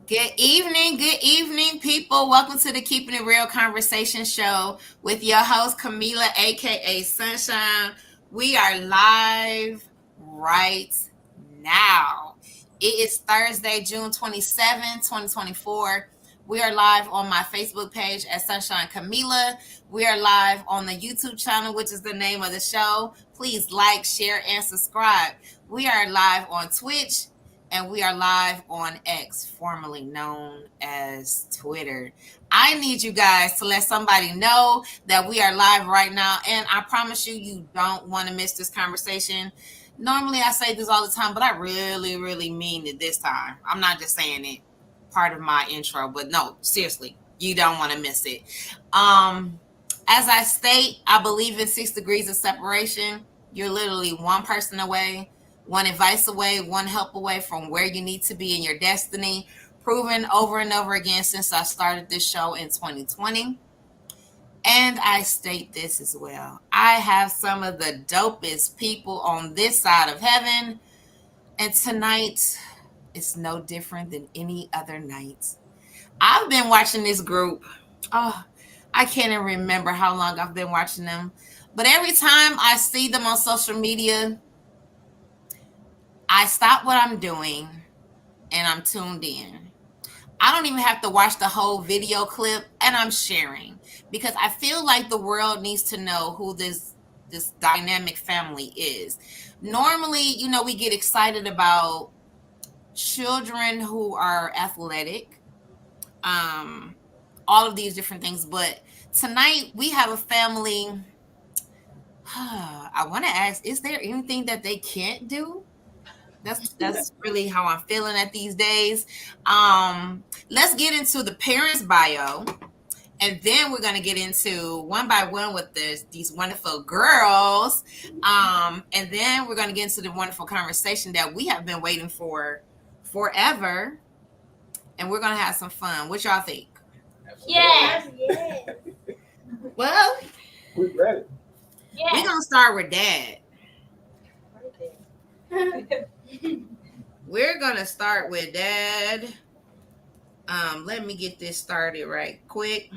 Good evening, people. Welcome to the Keeping It Real Conversation Show with your host, Camila, aka Sunshine. We are live right now. It is Thursday, June 27, 2024. We are live on my Facebook page at Sunshine Camila. We are live on the YouTube channel, which is the name of the show. Please like, share, and subscribe. We are live on Twitch. And we are live on X, formerly known as Twitter. I need you guys to let somebody know that we are live right now. And I promise you, you don't want to miss this conversation. Normally, I say this all the time, but I really, really mean it this time. I'm not just saying it part of my intro, but no, seriously, you don't want to miss it. As I state, I believe in 6 degrees of separation. You're literally one person away, one advice away, one help away from where you need to be in your destiny, proven over and over again since I started this show in 2020. And I state this as well. I have some of the dopest people on this side of heaven. And tonight is no different than any other night. I've been watching this group. Oh, I can't even remember how long I've been watching them. But every time I see them on social media, I stop what I'm doing and I'm tuned in. I don't even have to watch the whole video clip, and I'm sharing because I feel like the world needs to know who this dynamic family is. Normally, we get excited about children who are athletic, all of these different things, but tonight we have a family. I want to ask, is there anything that they can't do? That's really how I'm feeling at these days. Let's get into the parents' bio, and then we're gonna get into one by one with these wonderful girls. And then we're gonna get into the wonderful conversation that we have been waiting for forever, and we're gonna have some fun. What y'all think? Yes. Well, we're ready. Yes. We're gonna start with Dad. We're gonna start with Dad. Let me get this started right quick.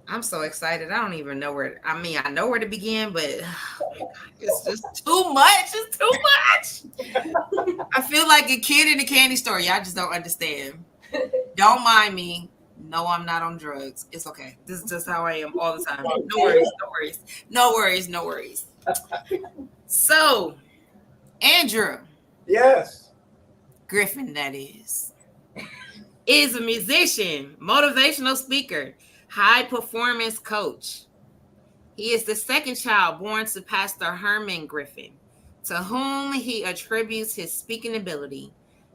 I'm so excited. I don't even know where. I know where to begin, but oh my God, it's just too much. It's too much. I feel like a kid in a candy store. Y'all just don't understand. Don't mind me. No, I'm not on drugs. It's okay. This is just how I am all the time. No worries. No worries. No worries. No worries. So, Andrew. Yes. Griffin, that is a musician, motivational speaker, high performance coach. He is the second child born to Pastor Herman Griffin, to whom he attributes his speaking ability,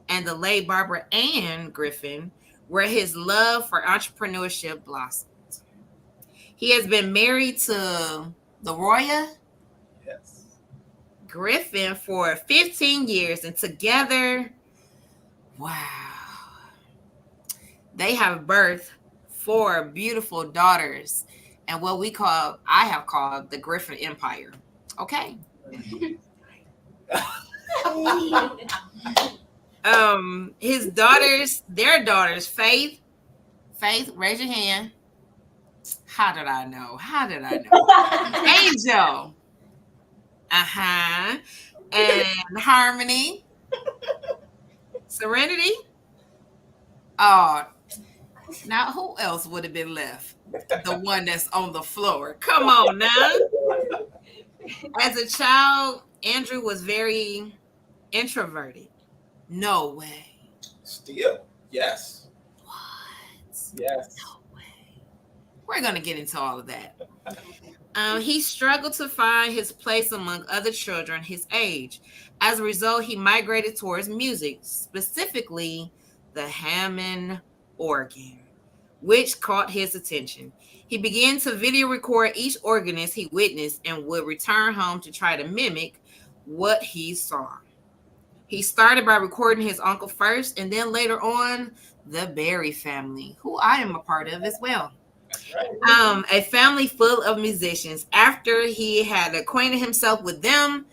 and the late Barbara Ann Griffin, where his love for entrepreneurship blossomed. He has been married to LaRoya Griffin for 15 years, and together, wow, they have birthed 4 beautiful daughters and what I have called the Griffin Empire. Okay. Their daughters, Faith, raise your hand. How did I know? Angel. And Harmony. Serenity. Oh, now who else would have been left? The one that's on the floor. Come on now. As a child, Andrew was very introverted. No way. Still, yes. What? Yes. No way. We're going to get into all of that. He struggled to find his place among other children his age. As a result, he migrated towards music, specifically the Hammond organ, which caught his attention. He began to video record each organist he witnessed and would return home to try to mimic what he saw. He started by recording his uncle first, and then later on, the Berry family, who I am a part of as well. A family full of musicians. After he had acquainted himself with them,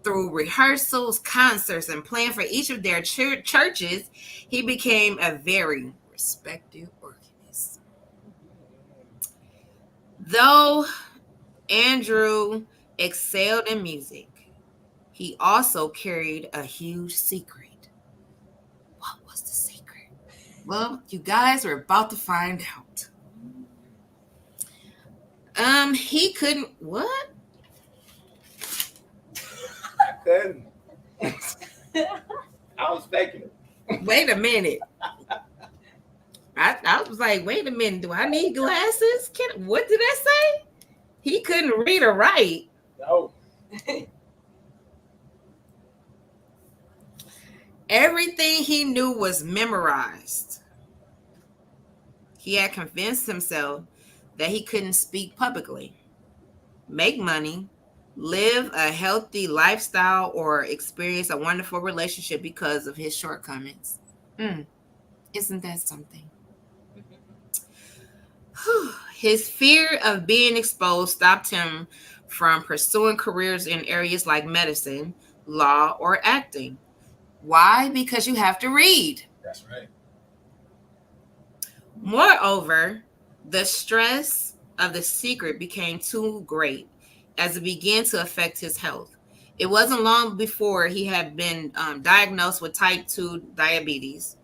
Through rehearsals, concerts, and playing for each of their churches, he became a very respected organist. Though Andrew excelled in music, he also carried a huge secret. What was the secret? Well, you guys are about to find out. He couldn't what? I couldn't. I was faking it. Wait a minute. I was like, wait a minute, do I need glasses? What did I say? He couldn't read or write. No. Everything he knew was memorized. He had convinced himself that he couldn't speak publicly, make money, live a healthy lifestyle, or experience a wonderful relationship because of his shortcomings. Isn't that something? His fear of being exposed stopped him from pursuing careers in areas like medicine, law, or acting. Why? Because you have to read. That's right. Moreover, the stress of the secret became too great as it began to affect his health. It wasn't long before he had been diagnosed with type 2 diabetes.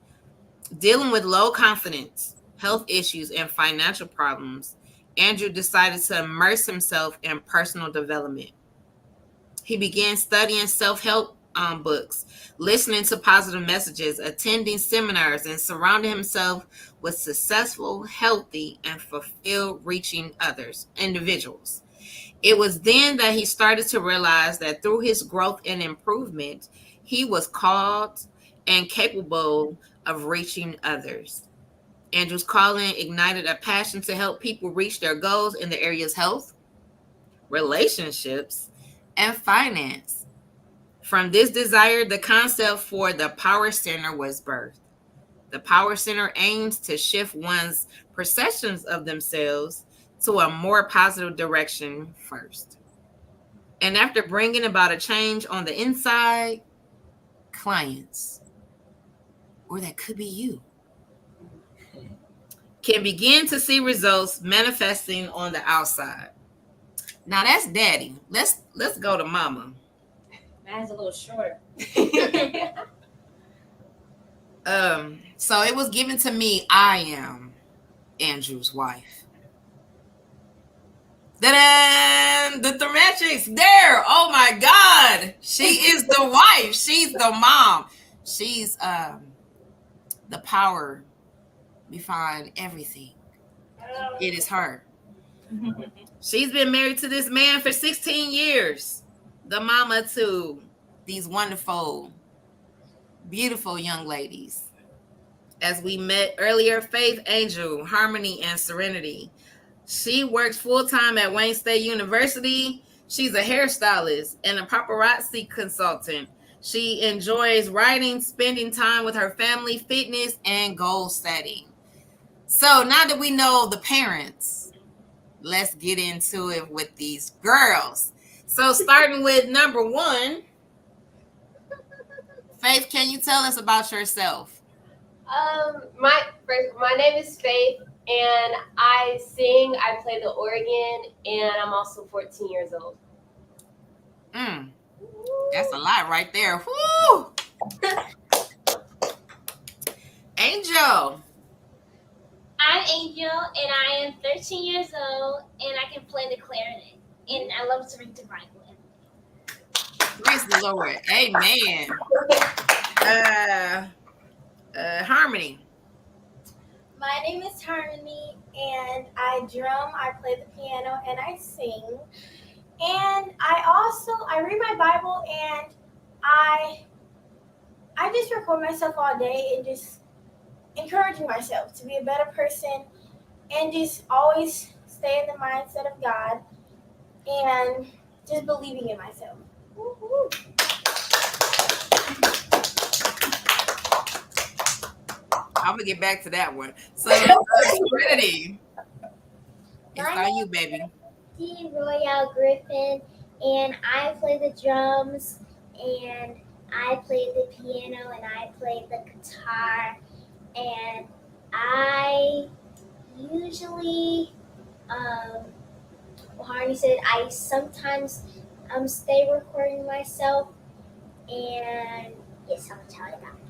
Dealing with low confidence, health issues, and financial problems, Andrew decided to immerse himself in personal development. He began studying self-help books, listening to positive messages, attending seminars, and surrounding himself with successful, healthy, and fulfilled reaching individuals. It was then that he started to realize that through his growth and improvement, he was called and capable of reaching others. Andrew's calling ignited a passion to help people reach their goals in the areas health, relationships, and finance. From this desire, the concept for the Power Center was birthed. The Power Center aims to shift one's perceptions of themselves to a more positive direction first. And after bringing about a change on the inside, clients, or that could be you, can begin to see results manifesting on the outside. Now that's daddy. Let's go to mama. Mine's a little shorter. So it was given to me. I am Andrew's wife. Da-da! The Thematrix there. Oh my God. She is the wife. She's the mom. She's the power behind everything. It is her. She's been married to this man for 16 years. The mama to these wonderful, beautiful young ladies. As we met earlier, Faith, Angel, Harmony, and Serenity. She works full-time at Wayne State University. She's a hairstylist and a paparazzi consultant. She enjoys writing, spending time with her family, fitness, and goal setting. So now that we know the parents, let's get into it with these girls. So starting with number one, Faith, can you tell us about yourself? My name is Faith, and I sing. I play the organ, and I'm also 14 years old. That's a lot right there. Woo! Angel. I'm Angel, and I am 13 years old, and I can play the clarinet, and I love to read the Bible. Praise the Lord. Amen. Harmony. My name is Harmony, and I drum, I play the piano, and I sing. And I read my Bible, and I just record myself all day and just encouraging myself to be a better person and just always stay in the mindset of God and just believing in myself. Woo-hoo. I'm gonna get back to that one. So, Trinity, it's on you, baby. Royale Griffin, and I play the drums, and I played the piano and I played the guitar, and I usually, well, Harney said, I sometimes stay recording myself, and yes, I'll tell you about it.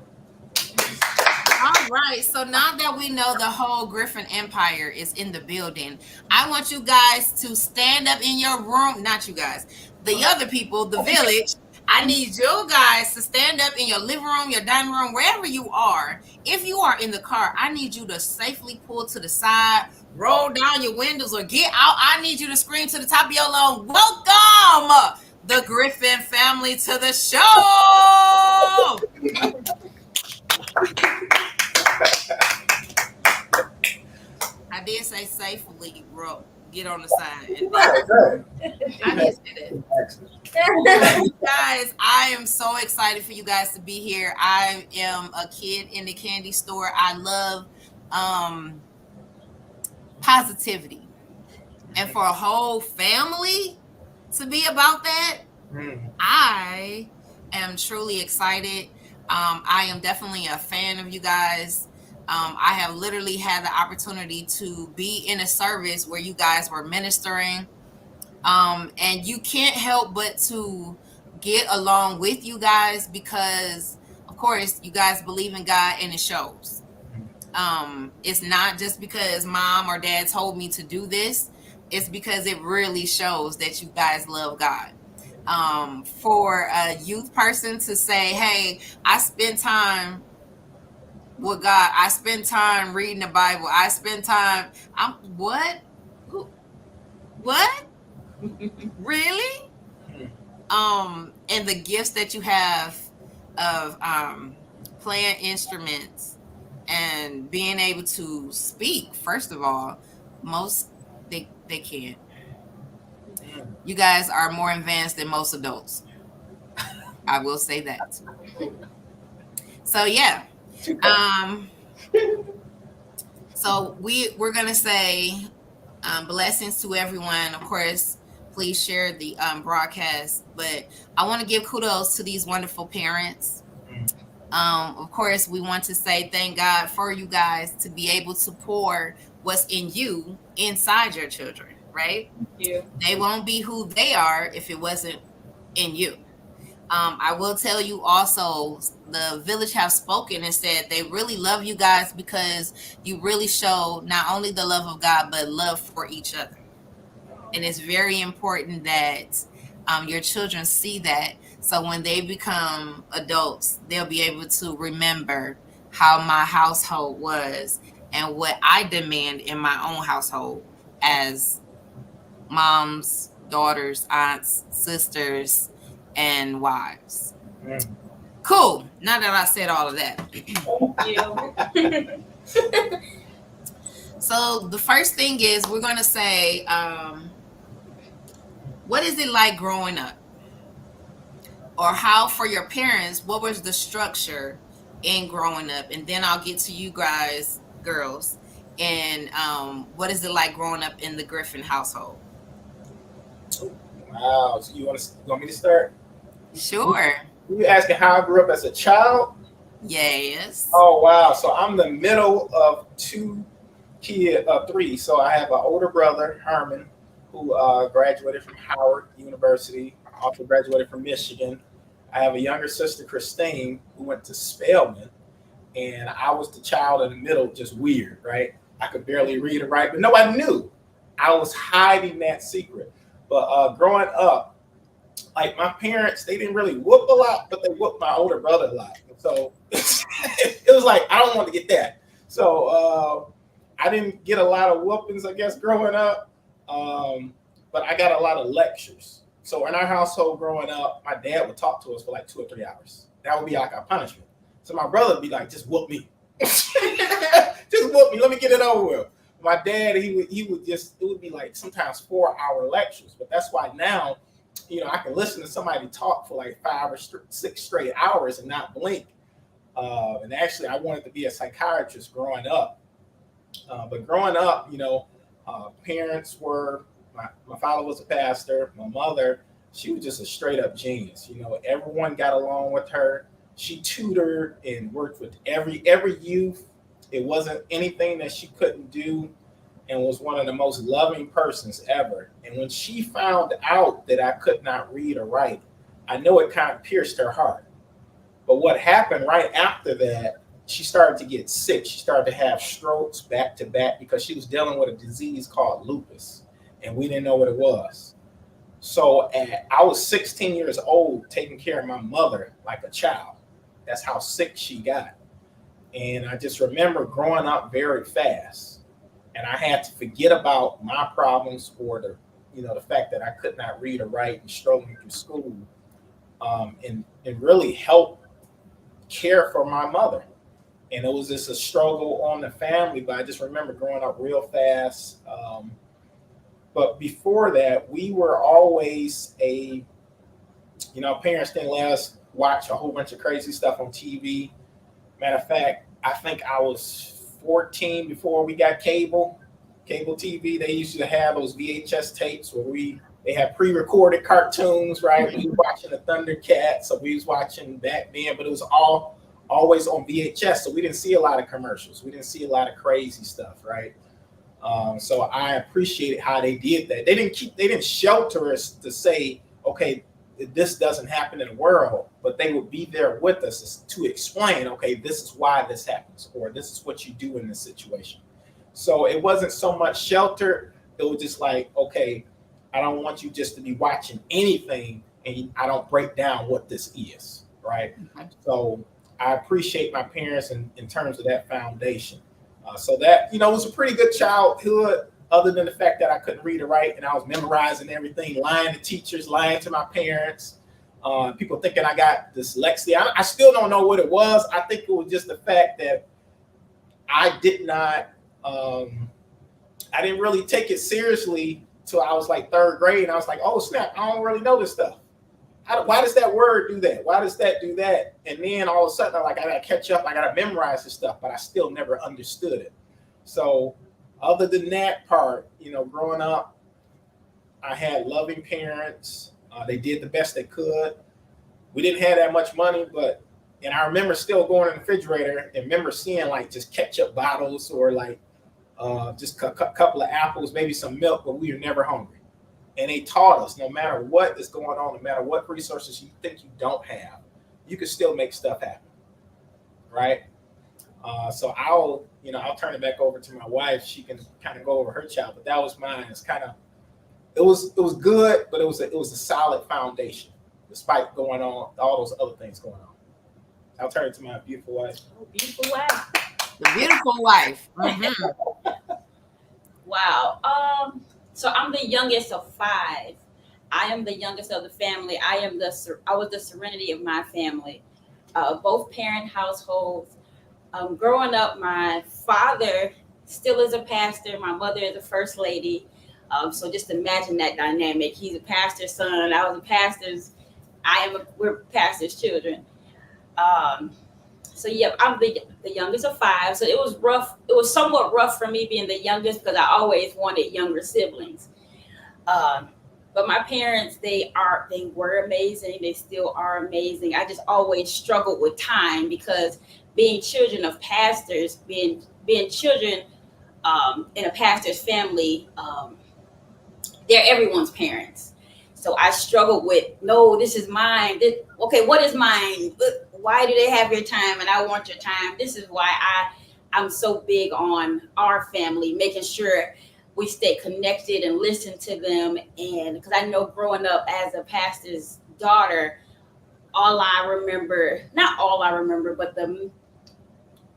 All right. So now that we know the whole Griffin Empire is in the building, I want you guys to stand up in your room. Not you guys, the other people, the village. I need you guys to stand up in your living room, your dining room, wherever you are. If you are in the car, I need you to safely pull to the side, roll down your windows, or get out. I need you to scream to the top of your lungs, "Welcome, the Griffin family, to the show!" I did say safely, bro. Get on the side. And Right. I did say that. Guys, I am so excited for you guys to be here. I am a kid in the candy store. I love positivity. And for a whole family to be about that, I am truly excited. I am definitely a fan of you guys. I have literally had the opportunity to be in a service where you guys were ministering. And you can't help but to get along with you guys because, of course, you guys believe in God and it shows. It's not just because mom or dad told me to do this. It's because it really shows that you guys love God. For a youth person to say, hey, I spend time with God, I spend time reading the Bible, I spend time, what? Really? And the gifts that you have of playing instruments and being able to speak, first of all, most they can't. You guys are more advanced than most adults. I will say that. So yeah. So we're gonna say blessings to everyone. Of course, please share the broadcast. But I want to give kudos to these wonderful parents. Of course, we want to say thank God for you guys to be able to pour what's in you inside your children, right? Yeah. They won't be who they are if it wasn't in you. I will tell you also, the village have spoken and said they really love you guys because you really show not only the love of God, but love for each other. And it's very important that your children see that. So when they become adults, they'll be able to remember how my household was and what I demand in my own household as moms, daughters, aunts, sisters, and wives. Cool. Now that I said all of that. So the first thing is we're going to say, what is it like growing up? Or how, for your parents, what was the structure in growing up? And then I'll get to you guys, girls. And what is it like growing up in the Griffin household? Wow. So you want me to start? Sure. You asking how I grew up as a child? Yes. Oh wow. So I'm the middle of three. So I have an older brother, Herman, who graduated from Howard University, also graduated from Michigan. I have a younger sister, Christine, who went to Spelman, and I was the child in the middle, just weird, right? I could barely read or write, but nobody knew. I was hiding that secret. But growing up, like my parents, they didn't really whoop a lot, but they whooped my older brother a lot. So it was like, I don't want to get that. So I didn't get a lot of whoopings, I guess, growing up. But I got a lot of lectures. So in our household growing up, my dad would talk to us for like 2 or 3 hours. That would be like our punishment. So my brother would be like, just whoop me. Just whoop me. Let me get it over with. My dad, he would just, it would be like sometimes 4-hour lectures. But that's why now, I can listen to somebody talk for like 5 or 6 straight hours and not blink. And actually, I wanted to be a psychiatrist growing up. But growing up, parents were, my father was a pastor. My mother she was just a straight up genius. You know, everyone got along with her. She tutored and worked with every youth. It wasn't anything that she couldn't do, and was one of the most loving persons ever. And when she found out that I could not read or write, I know it kind of pierced her heart. But what happened right after that, she started to get sick. She started to have strokes back to back because she was dealing with a disease called lupus, and we didn't know what it was. So I was 16 years old taking care of my mother like a child. That's how sick she got. And I just remember growing up very fast. And I had to forget about my problems or the fact that I could not read or write and struggling through school, and really help care for my mother. And it was just a struggle on the family, but I just remember growing up real fast. But before that, we were always parents didn't let us watch a whole bunch of crazy stuff on TV. Matter of fact, I think I was 14 before we got cable TV. They used to have those VHS tapes where they had pre-recorded cartoons, right? We were watching the Thundercats, so we was watching back then, but it was always on VHS, so we didn't see a lot of commercials. We didn't see a lot of crazy stuff, right? So I appreciated how they did that. They didn't shelter us to say, okay, this doesn't happen in the world, but they would be there with us to explain, okay, this is why this happens, or this is what you do in this situation. So it wasn't so much shelter. It was just like, okay, I don't want you just to be watching anything and I don't break down what this is, right? Okay. So I appreciate my parents in terms of that foundation. So that, it was a pretty good childhood, other than the fact that I couldn't read or write and I was memorizing everything, lying to teachers, lying to my parents, people thinking I got dyslexia. I still don't know what it was. I think it was just the fact that I didn't really take it seriously till I was like third grade. And I was like, oh, snap, I don't really know this stuff. Why does that word do that? Why does that do that? And then all of a sudden, I got to catch up. I got to memorize this stuff, but I still never understood it. So other than that part, growing up, I had loving parents. They did the best they could. We didn't have that much money, and I remember still going in the refrigerator and remember seeing like just ketchup bottles or like just a couple of apples, maybe some milk, but we were never hungry. And they taught us no matter what is going on, no matter what resources you think you don't have, you can still make stuff happen, right? So I'll turn it back over to my wife. She can kind of go over her child, but that was mine. It was good, but it was a solid foundation, despite going on all those other things going on. I'll turn it to my beautiful wife. Oh, beautiful wife. The beautiful wife. Mm-hmm. Wow. So I'm the youngest of 5. I am the youngest of the family. I was the serenity of my family. Both parent households. Growing up, my father still is a pastor. My mother is a first lady. So just imagine that dynamic. He's a pastor's son. I was a pastor's. We're pastor's children. So yeah, I'm the youngest of 5. So it was rough. It was somewhat rough for me being the youngest because I always wanted younger siblings. But my parents, they were amazing. They still are amazing. I just always struggled with time because being children of pastors, being children in a pastor's family, they're everyone's parents. So I struggled with, no, this is mine. Okay, what is mine? Why do they have your time and I want your time? This is why I'm so big on our family, making sure we stay connected and listen to them. And because I know growing up as a pastor's daughter, not all I remember, but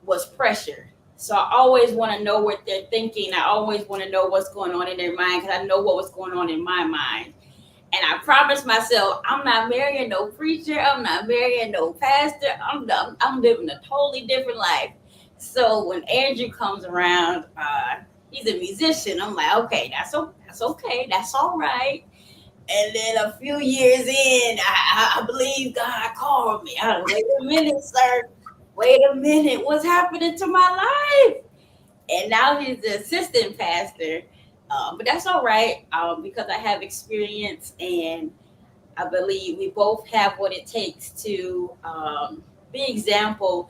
was pressure. So I always want to know what they're thinking. I always want to know what's going on in their mind because I know what was going on in my mind. And I promised myself, I'm not marrying no preacher. I'm not marrying no pastor. I'm living a totally different life. So when Andrew comes around, he's a musician. I'm like, okay, that's okay. That's all right. And then a few years in, I believe God called me. Wait a minute, sir. Wait a minute. What's happening to my life? And now he's the assistant pastor. But that's all right because I have experience and I believe we both have what it takes to be examples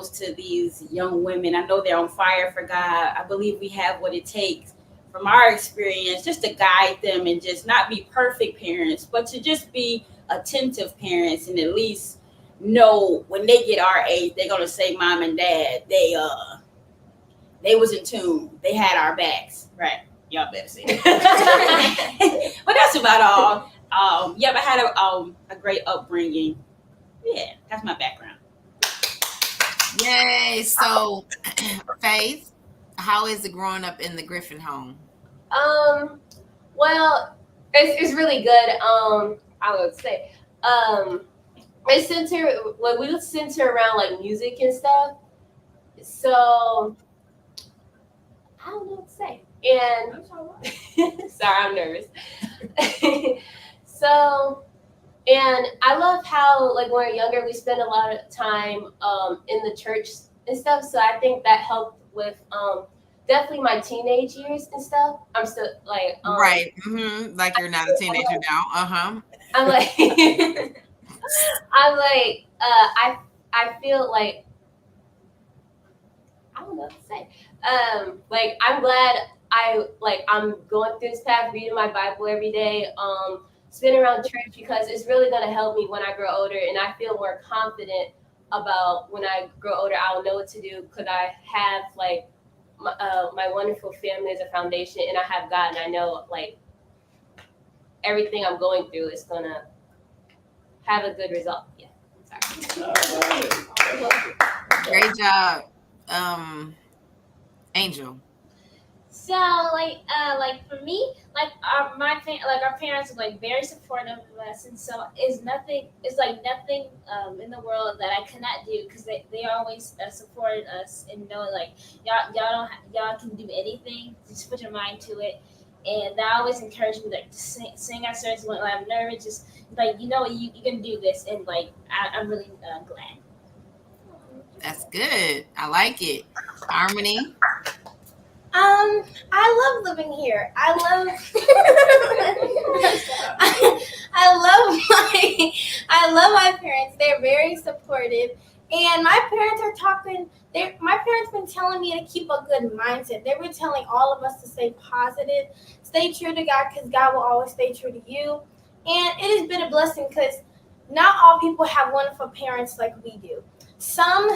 to these young women. I know they're on fire for God. I believe we have what it takes from our experience just to guide them and just not be perfect parents, but to just be attentive parents and at least know when they get our age, they're gonna say mom and dad, they was in tune. They had our backs. Right. Y'all better say that. But that's about all. Yeah, but I had a great upbringing. Yeah, that's my background. Yay. So, Faith, how is it growing up in the Griffin home? Well, it's really good. I would say, it's centered like we would center around like music and stuff. So I don't know what to say. And sorry, I'm nervous. So, and I love how like when we're younger, we spend a lot of time in the church and stuff. So I think that helped with definitely my teenage years and stuff. I'm still like Right. Mm-hmm. Like you're not a teenager now. Uh-huh. I'm like I'm like I feel like I don't know what to say. Like I'm glad I'm going through this path, reading my Bible every day, spending around church because it's really gonna help me when I grow older, and I feel more confident about when I grow older. I'll know what to do because I have like my wonderful family as a foundation, and I have God, and I know like everything I'm going through is gonna have a good result. Yeah. Sorry. Great job. Angel. So like for me, like our parents are like very supportive of us, and so it's like nothing in the world that I cannot do because they always supported us and know like y'all can do anything, just put your mind to it, and they always encourage me like to sing at certain when I'm nervous, just like you can do this, and like I'm really glad. That's good. I like it. Harmony. I love living here. I love my parents. They're very supportive, and my parents been telling me to keep a good mindset. They were telling all of us to stay positive, stay true to God, because God will always stay true to you. And it has been a blessing because not all people have wonderful parents like we do. Some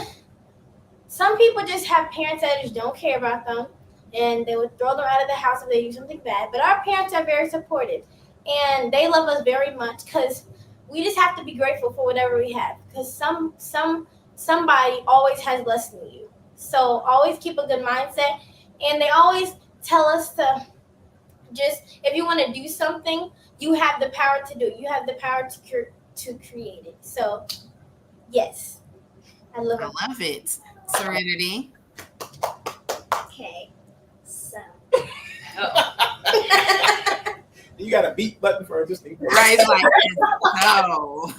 people just have parents that just don't care about them, and they would throw them out of the house if they do something bad. But our parents are very supportive, and they love us very much because we just have to be grateful for whatever we have. Because somebody always has less than you, so always keep a good mindset. And they always tell us to just if you want to do something, you have the power to do it. You have the power to create it. So yes, I love it. I love it. Serenity. Okay, so You got a beat button for this thing. Right, like no.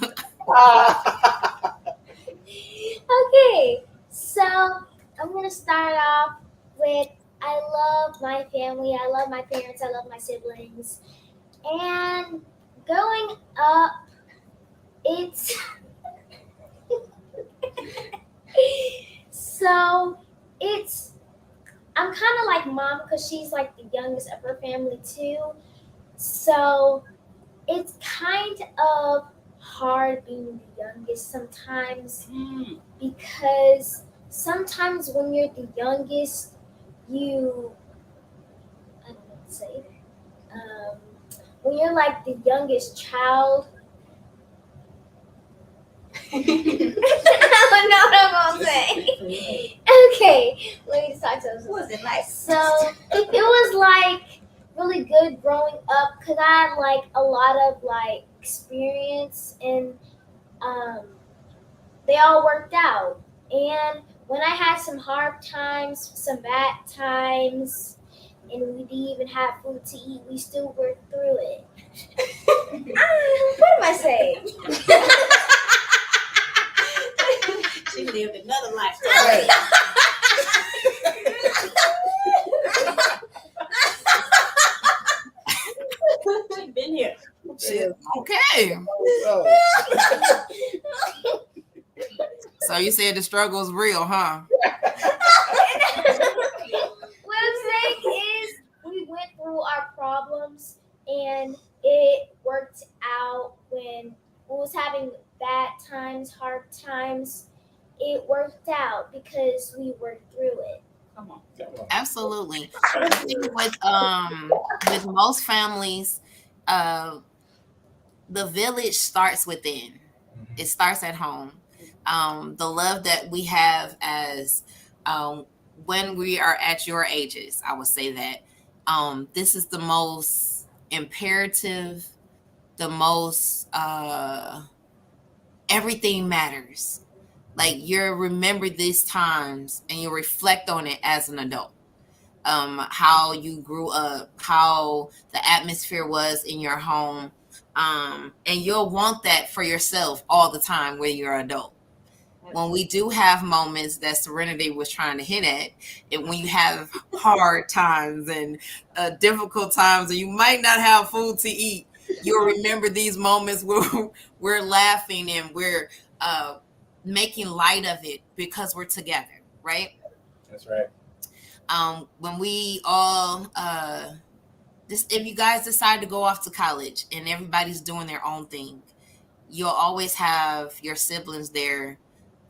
okay, so I'm gonna start off with I love my family, I love my parents, I love my siblings, and growing up, it's so it's I'm kind of like mom because she's like the youngest of her family too. So it's kind of hard being the youngest sometimes because sometimes when you're the youngest, I don't know what to say. When you're like the youngest child, I don't know what I'm gonna say. Okay, let me just talk to them. What was it like? So it was like really good growing up because I had like a lot of like experience and they all worked out. And when I had some hard times, some bad times, and we didn't even have food to eat, we still worked through it. What am I saying? She lived another lifestyle. She's been here. She's Okay. So, So you said the struggle is real, huh? What I'm saying is, we went through our problems and it worked out when we was having bad times, hard times. It worked out because we worked through it. Come on. Absolutely. I think with most families, uh the village starts within. It starts at home. The love that we have as when we are at your ages, I would say that this is the most imperative, the most everything matters. Like you remember these times and you reflect on it as an adult. How you grew up, how the atmosphere was in your home. And you'll want that for yourself all the time when you're an adult. When we do have moments that Serenity was trying to hit at, and when you have hard times and difficult times, and you might not have food to eat, you'll remember these moments where we're laughing and we're making light of it because we're together, right? that's right. When we all if you guys decide to go off to college and everybody's doing their own thing, you'll always have your siblings there,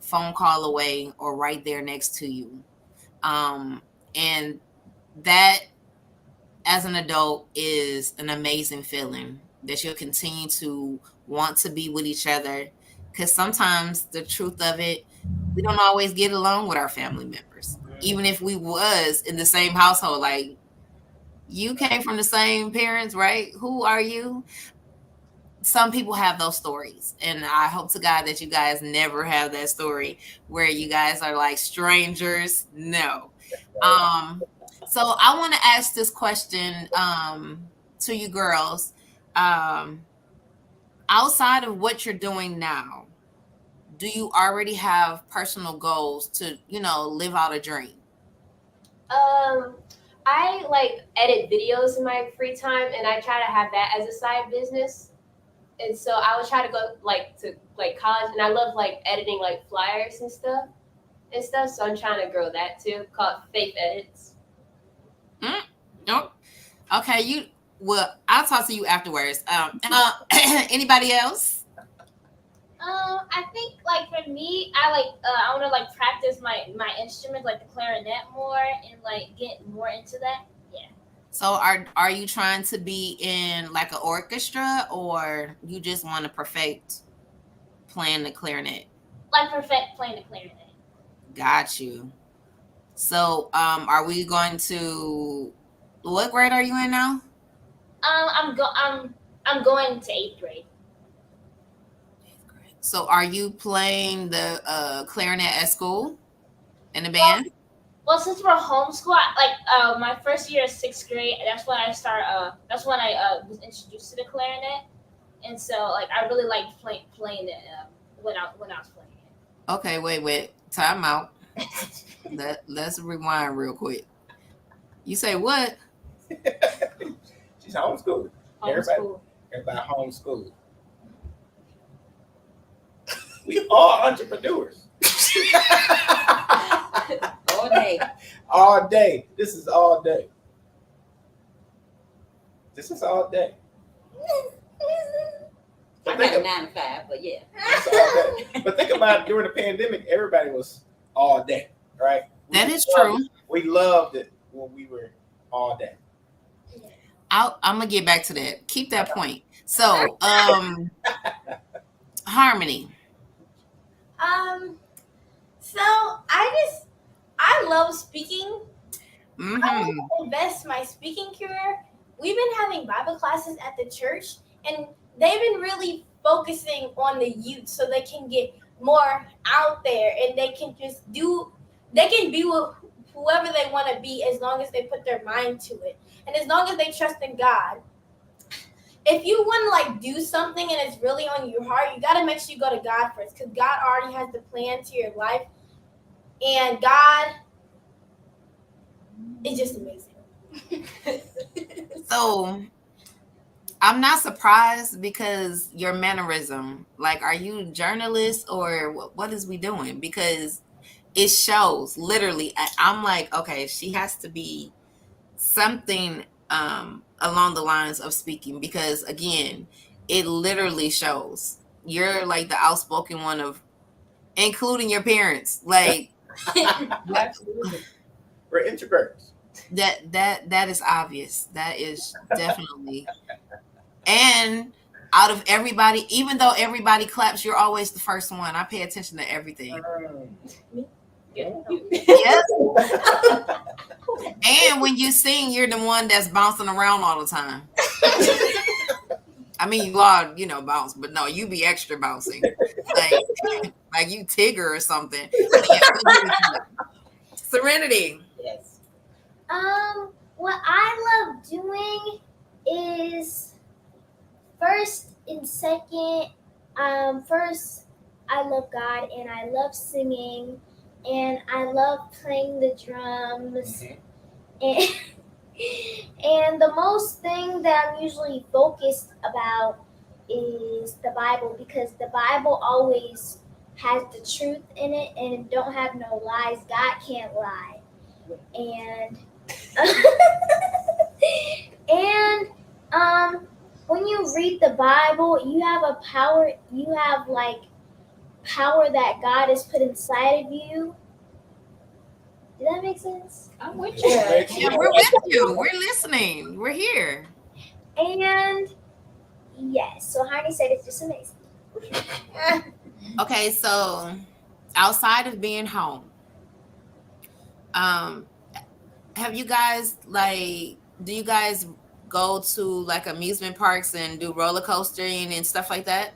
phone call away or right there next to you. And that, as an adult, is an amazing feeling that you'll continue to want to be with each other. Because sometimes the truth of it, we don't always get along with our family members. Even if we was in the same household, like you came from the same parents, right? Who are you? Some people have those stories, and I hope to God that you guys never have that story where you guys are like strangers. No. So I want to ask this question to you girls. Um, Outside of what you're doing now, do you already have personal goals to, live out a dream? I like edit videos in my free time, and I try to have that as a side business. And so I would try to go to college, and I love like editing like flyers and stuff. So I'm trying to grow that too, called Faith Edits. Nope. Okay, I'll talk to you afterwards. Anybody else? I think like for me, I want to like practice my instrument, like the clarinet more, and like get more into that. Yeah. So are you trying to be in like an orchestra, or you just want to perfect playing the clarinet? Like perfect playing the clarinet. Got you. So are we going to, what grade are you in now? I'm going to 8th grade. So are you playing the clarinet at school in the band? Well, since we're homeschool, my first year of 6th grade, that's when I start. That's when I was introduced to the clarinet, and so like I really liked playing it when I was playing it. Okay, wait, time out. Let's rewind real quick. You say what? She's homeschooled. Homeschool. Everybody homeschooled. We are entrepreneurs. All day. All day. This is all day. This is all day. I got a 9 to 5, but yeah. It's all day. But think about it, during the pandemic, everybody was all day, right? That is true. We loved it when we were all day. I'm gonna get back to that. Keep that point. So, Harmony. So I love speaking. I Mm-hmm. want to invest my speaking career. We've been having Bible classes at the church, and they've been really focusing on the youth so they can get more out there and they can be with whoever they want to be as long as they put their mind to it and as long as they trust in God. If you want to like do something and it's really on your heart, you got to make sure you go to God first, because God already has the plan to your life, and God is just amazing. So, I'm not surprised because your mannerism, like, are you journalist or what is we doing? Because it shows literally. I'm like, okay, she has to be something along the lines of speaking because again, it literally shows. You're like the outspoken one of, including your parents. Like that, Absolutely. We're introverts. that is obvious. That is definitely. And out of everybody, even though everybody claps, you're always the first one. I pay attention to everything. Yeah. Yes. And when you sing, you're the one that's bouncing around all the time. I mean, you are, bounce, but no, you be extra bouncing, like like you Tigger or something. But yeah, Serenity. Yes. What I love doing is first and second. First, I love God and I love singing and I love playing the drums and and the most thing that I'm usually focused about is the Bible because the Bible always has the truth in it and don't have no lies. God can't lie. And and when you read the Bible, you have a power. You have like power that God has put inside of you. Did that make sense? I'm with Yeah. you. Yeah, we're with you. We're listening. We're here. And yes, so Heidi said it's just amazing. Okay, so outside of being home, um, have you guys like? Do you guys go to like amusement parks and do roller coastering and stuff like that?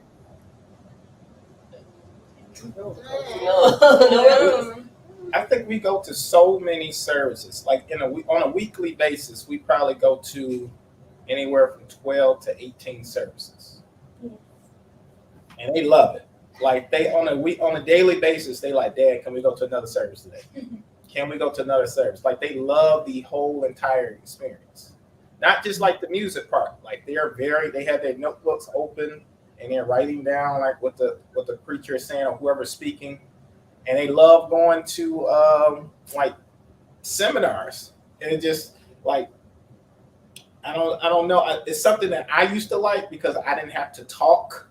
No, no. I think we go to so many services. Like on a weekly basis, we probably go to anywhere from 12 to 18 services, and they love it. Like they on a daily basis, they like, Dad, can we go to another service today? Can we go to another service? Like they love the whole entire experience, not just like the music part. Like they have their notebooks open and they're writing down like what the preacher is saying or whoever's speaking, and they love going to like seminars. And it just like I don't know. It's something that I used to like because I didn't have to talk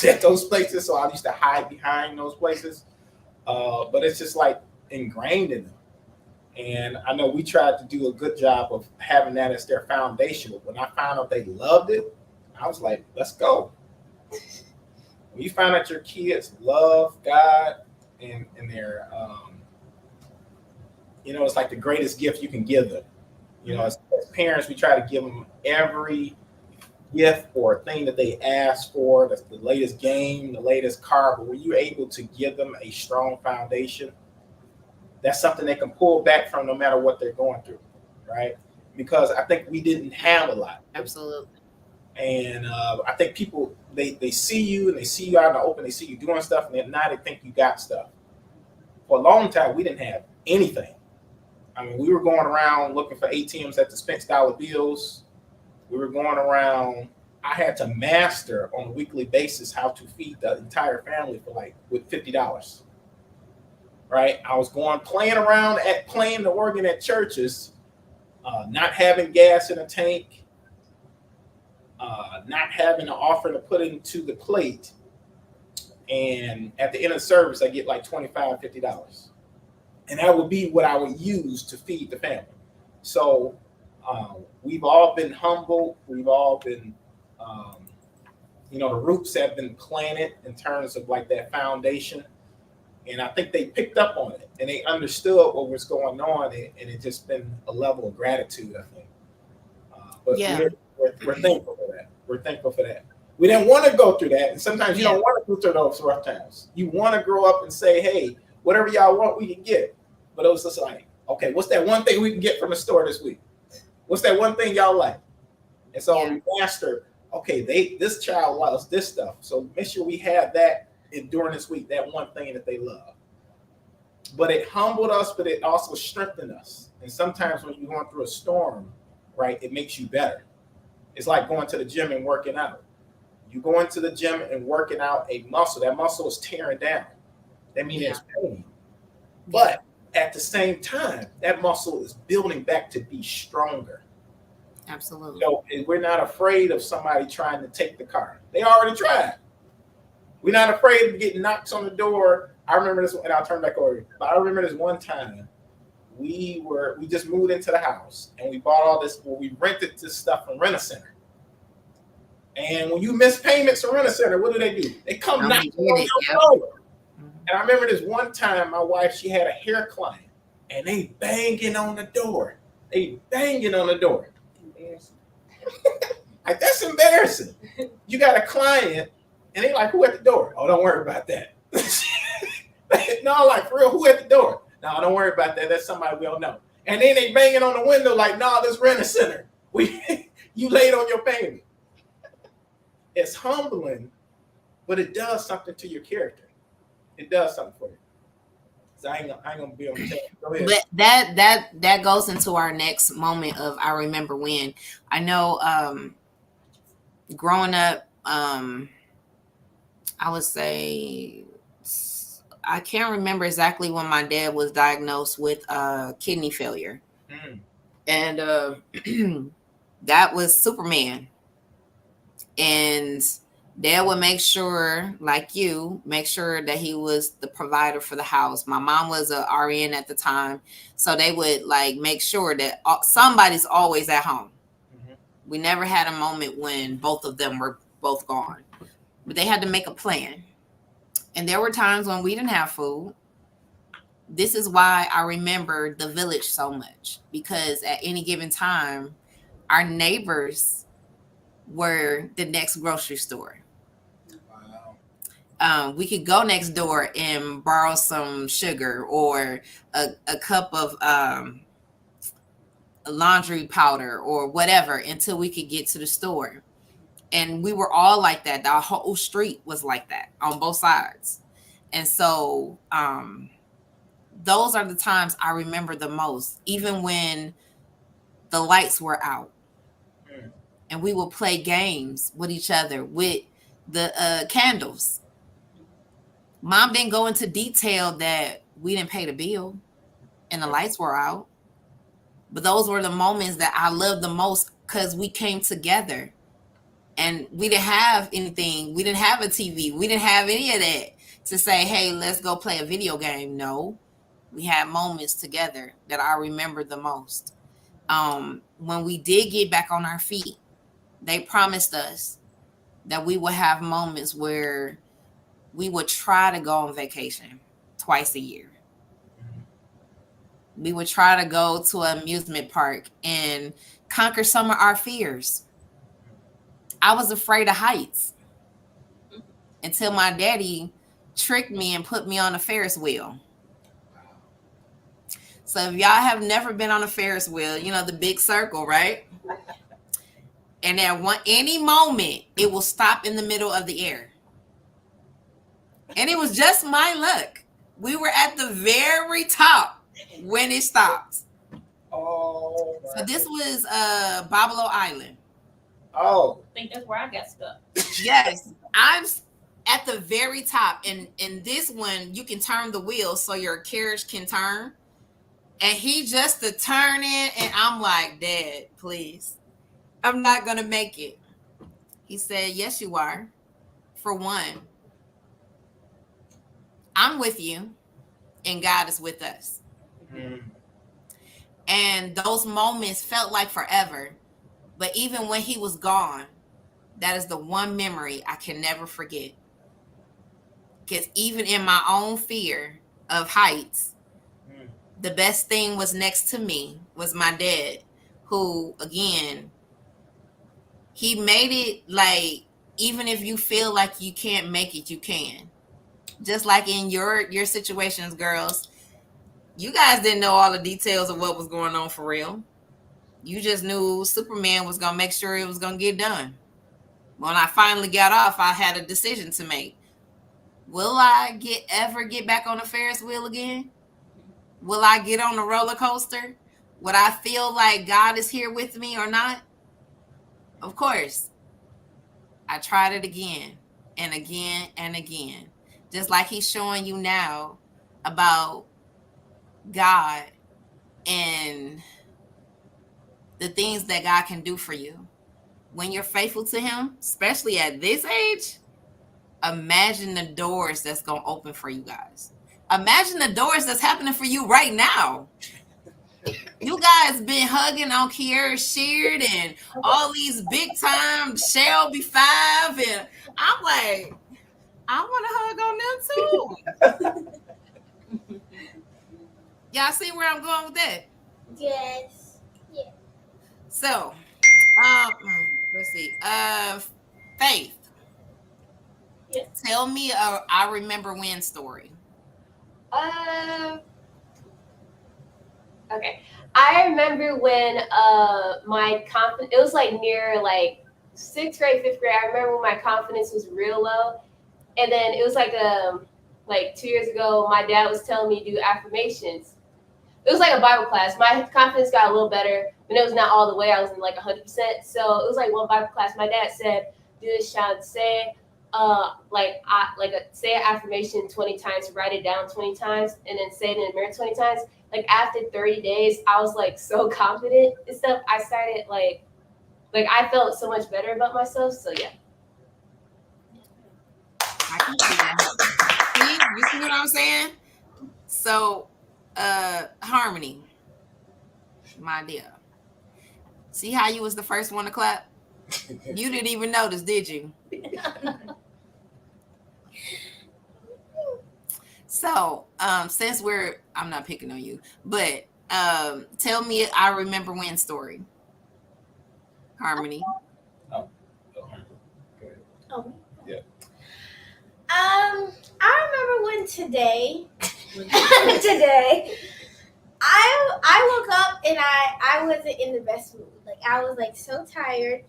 at those places, so I used to hide behind those places. But it's just like ingrained in them. And I know we tried to do a good job of having that as their foundation. But when I found out they loved it, I was like, let's go. When you find out your kids love God and they're, it's like the greatest gift you can give them. As parents, we try to give them every gift or thing that they ask for. That's the latest game, the latest car. But when you're able to give them a strong foundation, that's something they can pull back from no matter what they're going through, right? Because I think we didn't have a lot. Absolutely. And I think people, they see you and they see you out in the open, they see you doing stuff, and then now they think you got stuff. For a long time, we didn't have anything. I mean, we were going around looking for ATMs that dispense dollar bills. We were going around. I had to master on a weekly basis how to feed the entire family with $50. Right? I was playing around playing the organ at churches, not having gas in a tank, not having an offering to put into the plate. And at the end of the service, I get like $25, $50. And that would be what I would use to feed the family. So we've all been humble. We've all been, the roots have been planted in terms of like that foundation. And I think they picked up on it and they understood what was going on. And it's just been a level of gratitude, I think. But Yeah. we're thankful for that. We're thankful for that. We didn't want to go through that. And sometimes you don't want to go through those rough times. You want to grow up and say, hey, whatever y'all want, we can get. But it was just like, okay, what's that one thing we can get from the store this week? What's that one thing y'all like? And so we master, okay, this child loves this stuff. So make sure we have that during this week, that one thing that they love. But it humbled us, but it also strengthened us. And sometimes when you're going through a storm, right, it makes you better. It's like going to the gym and working out. You go into the gym and working out a muscle, that muscle is tearing down. That means it's pain. But at the same time, that muscle is building back to be stronger. Absolutely. So we're not afraid of somebody trying to take the car. They already tried. We're not afraid of getting knocks on the door. I remember this, and I'll turn back over. But I remember this one time we just moved into the house and we bought all this. Well, we rented this stuff from Rent-A-Center. And when you miss payments from Rent-A-Center, what do? They come knocking on your door. And I remember this one time, my wife, she had a hair client, and they banging on the door. Embarrassing. Like, that's embarrassing. You got a client, and they like, who at the door? Oh, don't worry about that. No, like, for real, who at the door? No, don't worry about that. That's somebody we don't know. And then they banging on the window like, no, this Rent-A-Center. You late on your payment. It's humbling, but it does something to your character. It does something for you. So I ain't gonna be on the table. Go ahead. But that goes into our next moment of I remember when. I know growing up, I would say I can't remember exactly when my dad was diagnosed with kidney failure. And that was Superman. And Dad would make sure, like you, make sure that he was the provider for the house. My mom was a RN at the time, so they would like make sure that somebody's always at home. We never had a moment when both of them were both gone, but they had to make a plan. And there were times when we didn't have food. This is why I remember the village so much, because at any given time, our neighbors were the next grocery store. We could go next door and borrow some sugar or a cup of laundry powder or whatever until we could get to the store. And we were all like that. The whole street was like that on both sides. And so those are the times I remember the most, even when the lights were out. And we would play games with each other with the candles. Mom didn't go into detail that we didn't pay the bill and the lights were out. But those were the moments that I loved the most because we came together and we didn't have anything. We didn't have a TV. We didn't have any of that to say, hey, let's go play a video game. No, we had moments together that I remember the most. When we did get back on our feet, they promised us that we would have moments where we would try to go on vacation twice a year. We would try to go to an amusement park and conquer some of our fears. I was afraid of heights until my daddy tricked me and put me on a Ferris wheel. So if y'all have never been on a Ferris wheel, you know, the big circle, right? And at any moment, it will stop in the middle of the air. And it was just my luck. We were at the very top when it stopped. Oh. So this was Babalo Island. Oh. I think that's where I got stuck. Yes. I'm at the very top. And in this one, you can turn the wheel so your carriage can turn. And he just to turn in, and I'm like, Dad, please. I'm not going to make it. He said, yes, you are. For one, I'm with you, and God is with us. And those moments felt like forever. But even when he was gone, that is the one memory I can never forget. Because even in my own fear of heights, the best thing was next to me was my dad, who, again, he made it like, even if you feel like you can't make it, you can. Just like in your situations, girls, you guys didn't know all the details of what was going on for real. You just knew Superman was going to make sure it was going to get done. When I finally got off, I had a decision to make. Will I ever get back on the Ferris wheel again? Will I get on the roller coaster? Would I feel like God is here with me or not? Of course, I tried it again and again and again. Just like he's showing you now about God and the things that God can do for you. When you're faithful to him, especially at this age, imagine the doors that's going to open for you guys. Imagine the doors that's happening for you right now. You guys been hugging on Kiera Sheard and all these big time Shelby Five, and I'm like, I want to hug on them too. Y'all see where I'm going with that? Yes. So, let's see. Faith. Yeah. Tell me a I remember when story. Okay. I remember when my confidence, it was like near like 6th grade, 5th grade. I remember when my confidence was real low. And then it was like 2 years ago, my dad was telling me to do affirmations. It was like a Bible class. My confidence got a little better, but it was not all the way. I was in like 100%. So it was like one Bible class. My dad said, "Do this, child. Say, say an affirmation 20 times, write it down 20 times, and then say it in the mirror 20 times." Like after 30 days, I was like so confident and stuff. I started like I felt so much better about myself. So yeah. I can see that. See, you see what I'm saying? So, Harmony, my dear. See how you was the first one to clap? You didn't even notice, did you? So, since I'm not picking on you, but tell me I remember when story. Harmony. Oh. Yeah. I remember when today I woke up and I wasn't in the best mood. Like I was like so tired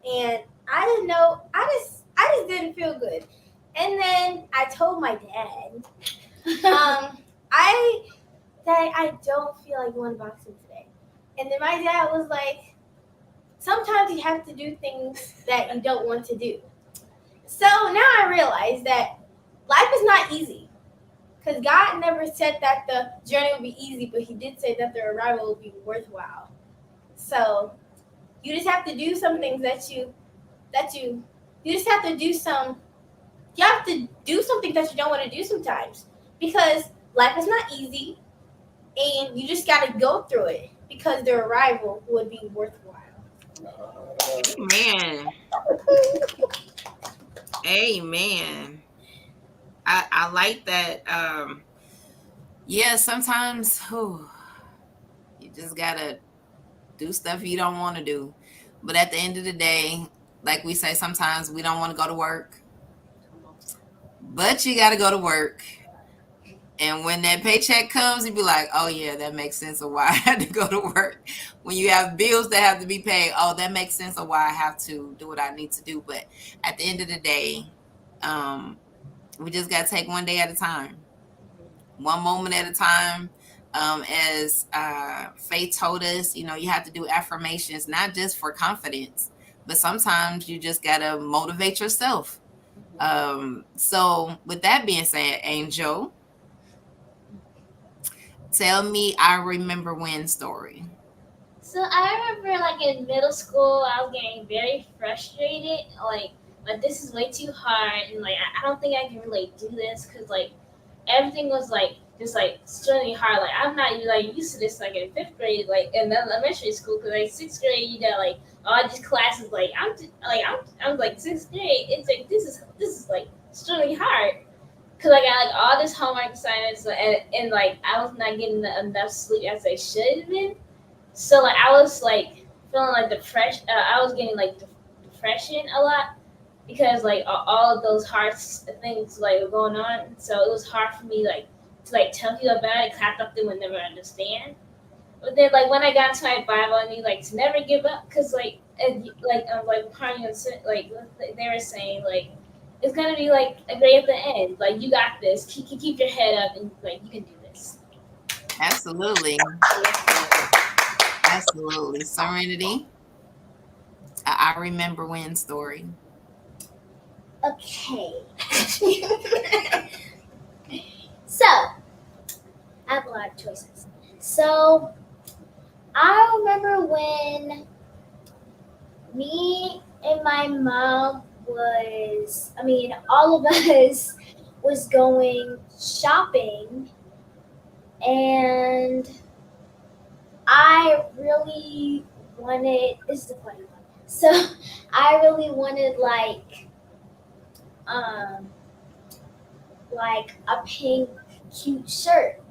and I didn't know I just didn't feel good. And then I told my dad, I don't feel like going boxing today. And then my dad was like, sometimes you have to do things that you don't want to do. So now I realize that life is not easy. Because God never said that the journey would be easy, but he did say that the arrival would be worthwhile. So you just have to do some things you just have to do you have to do something that you don't want to do sometimes. Because life is not easy and you just gotta go through it because the arrival would be worthwhile. Amen. Amen. I like that. Yeah, sometimes you just gotta do stuff you don't want to do. But at the end of the day, like we say, sometimes we don't want to go to work. But you gotta go to work. And when that paycheck comes, you be like, oh yeah, that makes sense of why I had to go to work. When you have bills that have to be paid, oh, that makes sense of why I have to do what I need to do. But at the end of the day, we just got to take one day at a time, one moment at a time. As Faith told us, you have to do affirmations, not just for confidence, but sometimes you just got to motivate yourself. So with that being said, Angel, tell me I remember when story. So I remember like in middle school, I was getting very frustrated. Like this is way too hard, and like I don't think I can really do this because like everything was like just like extremely hard. Like I'm not even like used to this like in 5th grade, like in elementary school. Because like 6th grade, you got like all these classes. Like I'm like 6th grade. It's like this is like extremely hard. Cause like I got like all this homework assignments and like I was not getting enough sleep as I should have been. So like I was like feeling like depression. I was getting like depression a lot because like all of those hard things like were going on. So it was hard for me like to like tell people about it. Cause I thought they would never understand. But then like when I got into my Bible, I knew like to never give up. Cause like Carney like they were saying like. It's gonna be like a great at the end. Like you got this. Keep your head up, and like you can do this. Absolutely. Absolutely. Serenity. I remember when story. Okay. So, I have a lot of choices. So, I remember when me and my mom all of us was going shopping, and I really this is a funny one. So, I really wanted um, like a pink cute shirt.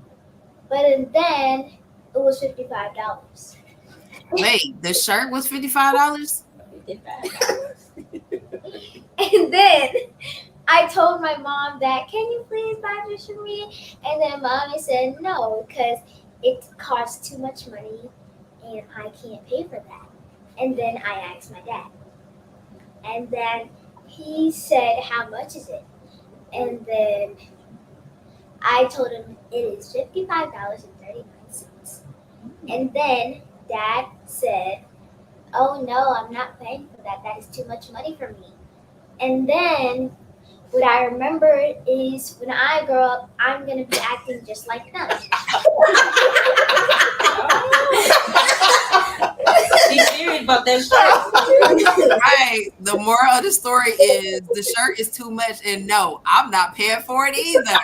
But then it was $55. Wait, the shirt was $55? And then I told my mom that, can you please buy this for me? And then mommy said no, because it costs too much money and I can't pay for that. And then I asked my dad. And then he said, how much is it? And then I told him it is $55.39. And then dad said, oh no, I'm not paying for that. That is too much money for me. And then what I remember is when I grow up, I'm going to be acting just like them. Be serious about that shirt. Right. The moral of the story is the shirt is too much, and no, I'm not paying for it either.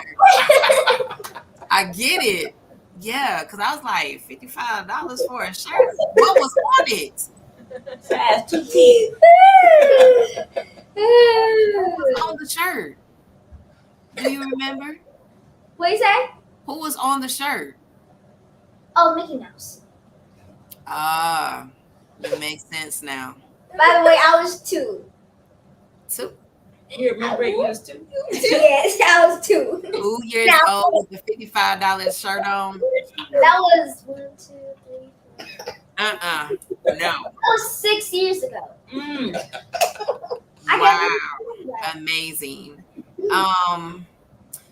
I get it. Yeah, because I was like, $55 for a shirt. What was on it? Size 210. Who was on the shirt? Do you remember? What you say? Who was on the shirt? Oh, Mickey Mouse. Ah, it makes sense now. By the way, I was 2. Two You remember it used to? Yes, I was 2. 2 years Now- old with a $55 shirt on. That was 1, 2, 3, 4. No. That was 6 years ago. Mm. I Wow. can't believe that. Amazing.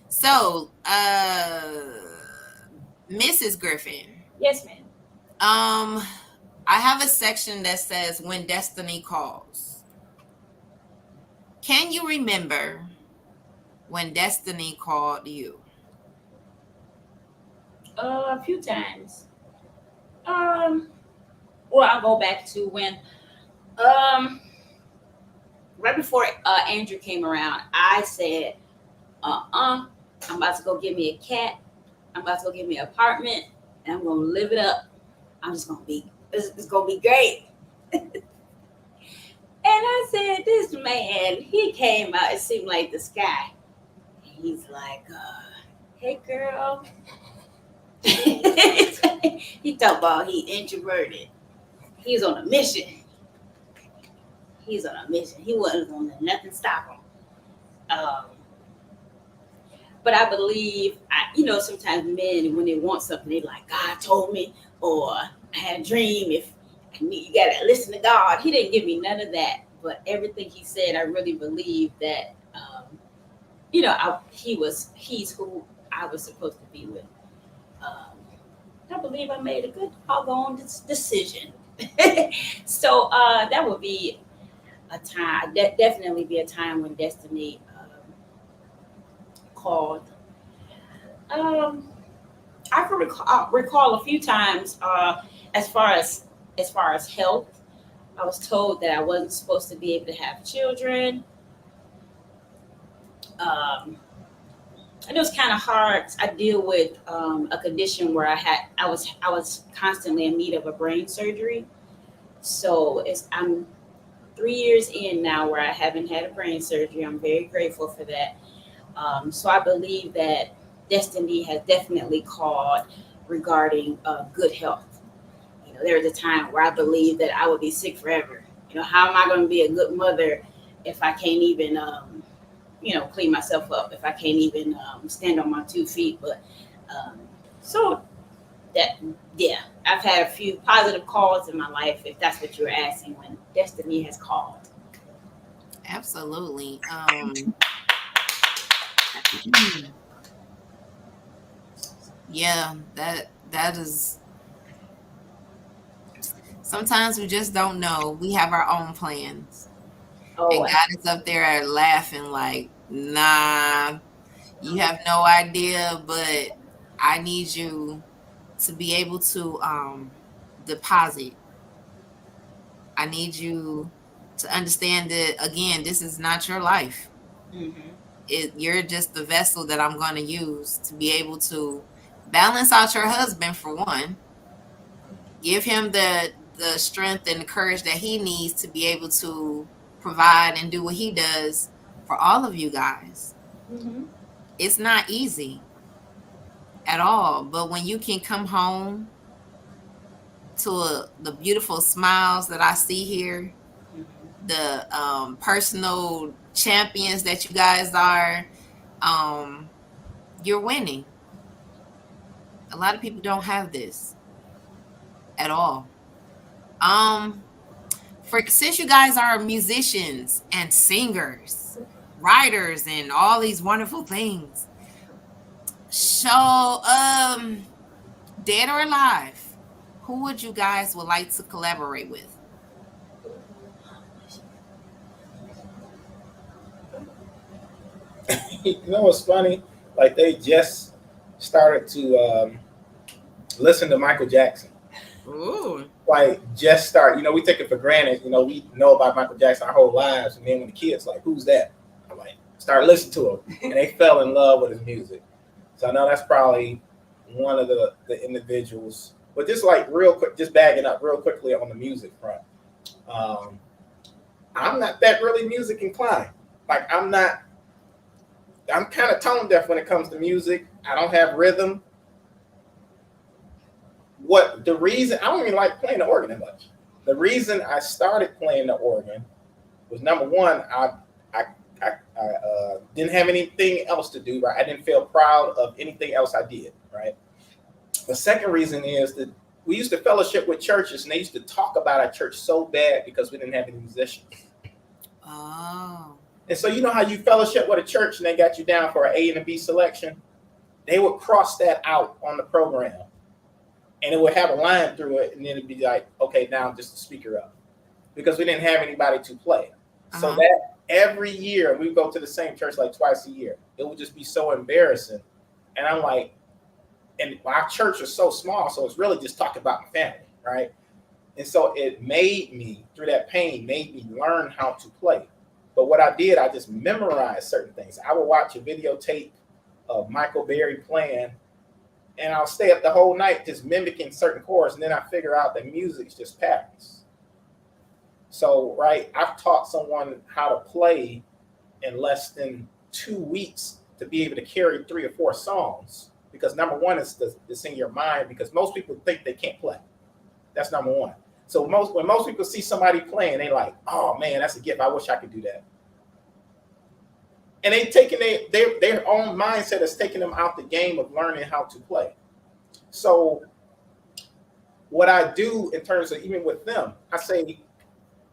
So, Mrs. Griffin, Yes, ma'am. I have a section that says when destiny calls. Can you remember when destiny called you? A few times. Well, I'll go back to when, right before Andrew came around, I said, I'm about to go get me a cat. I'm about to go get me an apartment, and I'm gonna live it up. It's gonna be great. And I said, this man, he came out, it seemed like the sky. He's like, hey girl. He talked about he introverted. He's on a mission. He wasn't gonna let nothing stop him. But I believe, sometimes men, when they want something, they like, God told me, or I had a dream. If you gotta listen to God. He didn't give me none of that, but everything he said, I really believe that, he's who I was supposed to be with. I believe I made a good doggone decision. So that would be a time, definitely be a time when destiny called. I can recall a few times as far as health. I was told that I wasn't supposed to be able to have children. It was kind of hard. I deal with a condition where I was constantly in need of a brain surgery. So I'm 3 years in now where I haven't had a brain surgery. I'm very grateful for that. So I believe that destiny has definitely called regarding good health. There was a time where I believed that I would be sick forever. How am I going to be a good mother if I can't even clean myself up, if I can't even stand on my 2 feet? But so that, yeah, I've had a few positive calls in my life, if that's what you're asking, when destiny has called. Absolutely. Yeah, that is Sometimes we just don't know. We have our own plans. Oh, And God is up there laughing like, nah, you have no idea, but I need you to be able to deposit. I need you to understand that again, this is not your life. mm-hmm. You're just the vessel that I'm going to use to be able to balance out your husband for one, give him the strength and the courage that he needs to be able to provide and do what he does for all of you guys. Mm-hmm. It's not easy at all, but when you can come home to the beautiful smiles that I see here, the personal champions that you guys are, um, you're winning. A lot of people don't have this at all. Um, for since you guys are musicians and singers, writers, and all these wonderful things, so dead or alive, who would you guys would like to collaborate with? You know what's funny? Like they just started to listen to Michael Jackson. Ooh. Like just start. You know, we take it for granted. You know, we know about Michael Jackson our whole lives, and then when the kids like, "Who's that?" I'm like, start listening to him, and they fell in love with his music. So I know that's probably one of the individuals. But just like real quick, just bagging up real quickly on the music front. Um, I'm not that really music inclined. Like I'm not. I'm kind of tone deaf when it comes to music. I don't have rhythm. What the reason I don't even like playing the organ that much. The reason I started playing the organ was number one, I didn't have anything else to do. Right, I didn't feel proud of anything else I did. Right. The second reason is that we used to fellowship with churches, and they used to talk about our church so bad because we didn't have any musicians. Oh. And so you know how you fellowship with a church and they got you down for an A and a B selection? They would cross that out on the program. And it would have a line through it, and then it'd be like, okay, now I'm just a speaker up. Because we didn't have anybody to play. So that every year we go to the same church like twice a year. It would just be so embarrassing. And I'm like, and our church is so small, so it's really just talking about my family, right? And so it made me, through that pain, made me learn how to play. But what I did, I just memorized certain things. I would watch a videotape of Michael Berry playing, and I'll stay up the whole night just mimicking certain chords, and then I figure out that music's just patterns. So, right, I've taught someone how to play in less than 2 weeks to be able to carry 3 or 4 songs. Because number one is it's in your mind, because most people think they can't play. That's number one. So when most people see somebody playing, they like, oh man, that's a gift. I wish I could do that. And they taking their own mindset is taking them out the game of learning how to play. So what I do in terms of even with them, I say,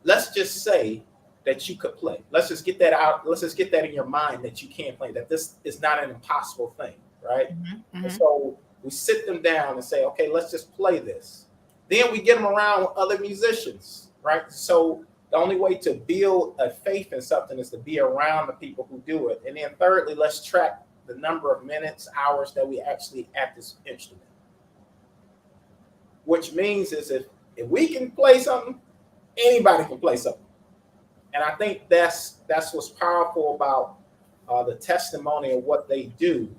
let's just say that you could play. Let's just get that out. Let's just get that in your mind that you can play, that this is not an impossible thing, right? Mm-hmm. And so we sit them down and say, okay, let's just play this. Then we get them around other musicians, right? So the only way to build a faith in something is to be around the people who do it. And then thirdly, let's track the number of minutes, hours that we actually at this instrument. Which means is if we can play something, anybody can play something. And I think that's what's powerful about the testimony of what they do,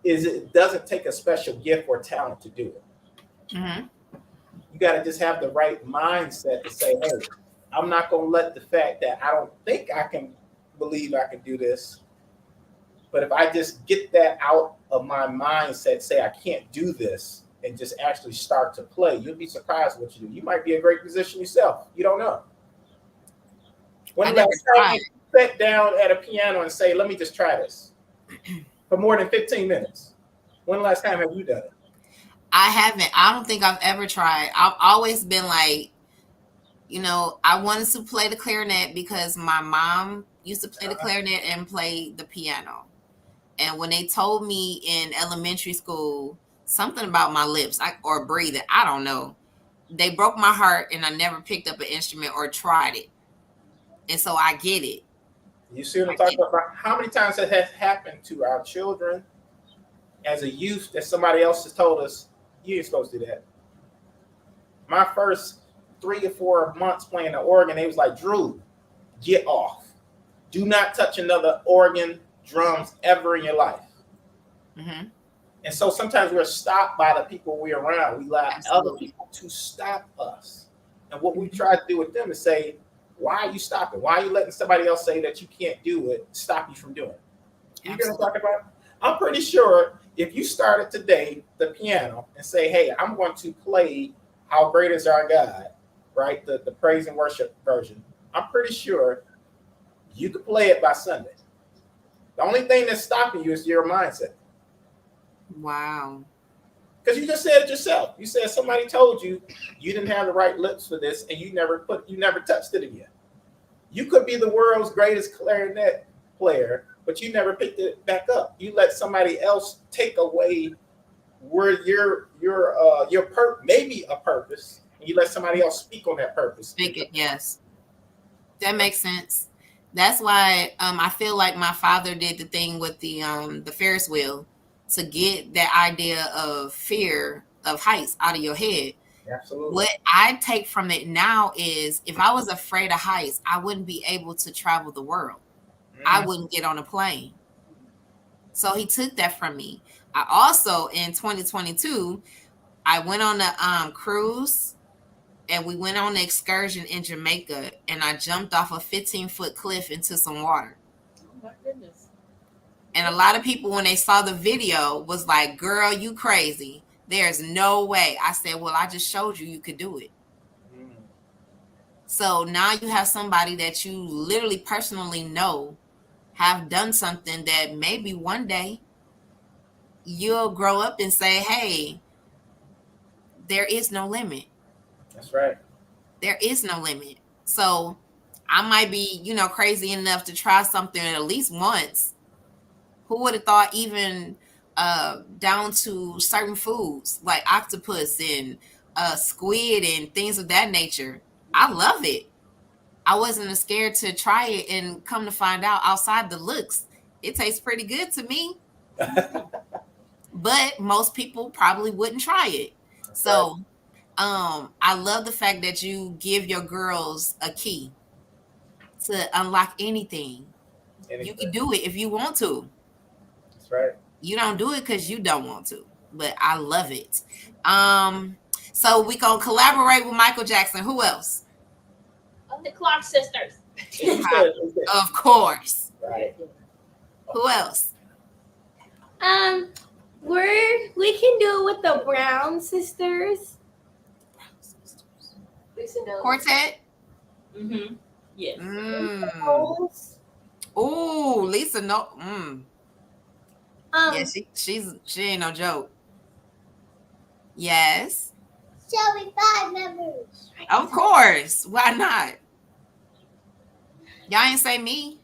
is it doesn't take a special gift or talent to do it. Mm-hmm. You got to just have the right mindset to say, hey, I'm not going to let the fact that I don't think I can believe I can do this. But if I just get that out of my mindset, say I can't do this, and just actually start to play, you'll be surprised what you do. You might be a great musician yourself. You don't know. When last time you sat down at a piano and say, let me just try this for more than 15 minutes? When last time have you done it? I haven't. I don't think I've ever tried. I've always been like, I wanted to play the clarinet because my mom used to play the clarinet and play the piano. And when they told me in elementary school something about my lips or breathing, I don't know. they broke my heart, and I never picked up an instrument or tried it. And so I get it. You see what I'm I talking get it. about? How many times that has happened to our children as a youth that somebody else has told us, you ain't supposed to do that. My first 3 or 4 months playing the organ, they was like, Drew, get off. Do not touch another organ, drums ever in your life. Mm-hmm. And so sometimes we're stopped by the people we're around. We allow other Absolutely. people to stop us. And what we try to do with them is say, why are you stopping? Why are you letting somebody else say that you can't do it, stop you from doing it? You know what I'm talking about? I'm pretty sure if you started today the piano and say, hey, I'm going to play How Great Is Our God, right? The praise and worship version. I'm pretty sure you could play it by Sunday. The only thing that's stopping you is your mindset. Wow. Because you just said it yourself. You said somebody told you you didn't have the right lips for this, and you never touched it again. You could be the world's greatest clarinet player, but you never picked it back up. You let somebody else take away where maybe a purpose, and you let somebody else speak on that purpose. Speak it, yes. That makes sense. That's why I feel like my father did the thing with the Ferris wheel to get that idea of fear of heights out of your head. Absolutely. What I take from it now is if I was afraid of heights, I wouldn't be able to travel the world. I wouldn't get on a plane. So he took that from me. I also, in 2022, I went on a cruise, and we went on an excursion in Jamaica, and I jumped off a 15-foot cliff into some water. Oh my goodness. And a lot of people, when they saw the video, was like, girl, you crazy. There's no way. I said, well, I just showed you could do it. So now you have somebody that you literally personally know have done something that maybe one day you'll grow up and say, hey, there is no limit. That's right. There is no limit. So I might be, crazy enough to try something at least once. Who would have thought even down to certain foods like octopus and squid and things of that nature. I love it. I wasn't scared to try it, and come to find out, outside the looks, it tastes pretty good to me. But most people probably wouldn't try it. So I love the fact that you give your girls a key to unlock anything. You can do it if you want to. That's right. You don't do it because you don't want to, but I love it. So we gonna collaborate with Michael Jackson. Who else? The Clark sisters. Of course. Right. Who else? We can do it with the Brown sisters. Quartet. Mm-hmm. Yes. Ooh, Lisa. No. Yeah, she ain't no joke. Yes. Shall we 5 members? Of course. Why not? Y'all ain't say me.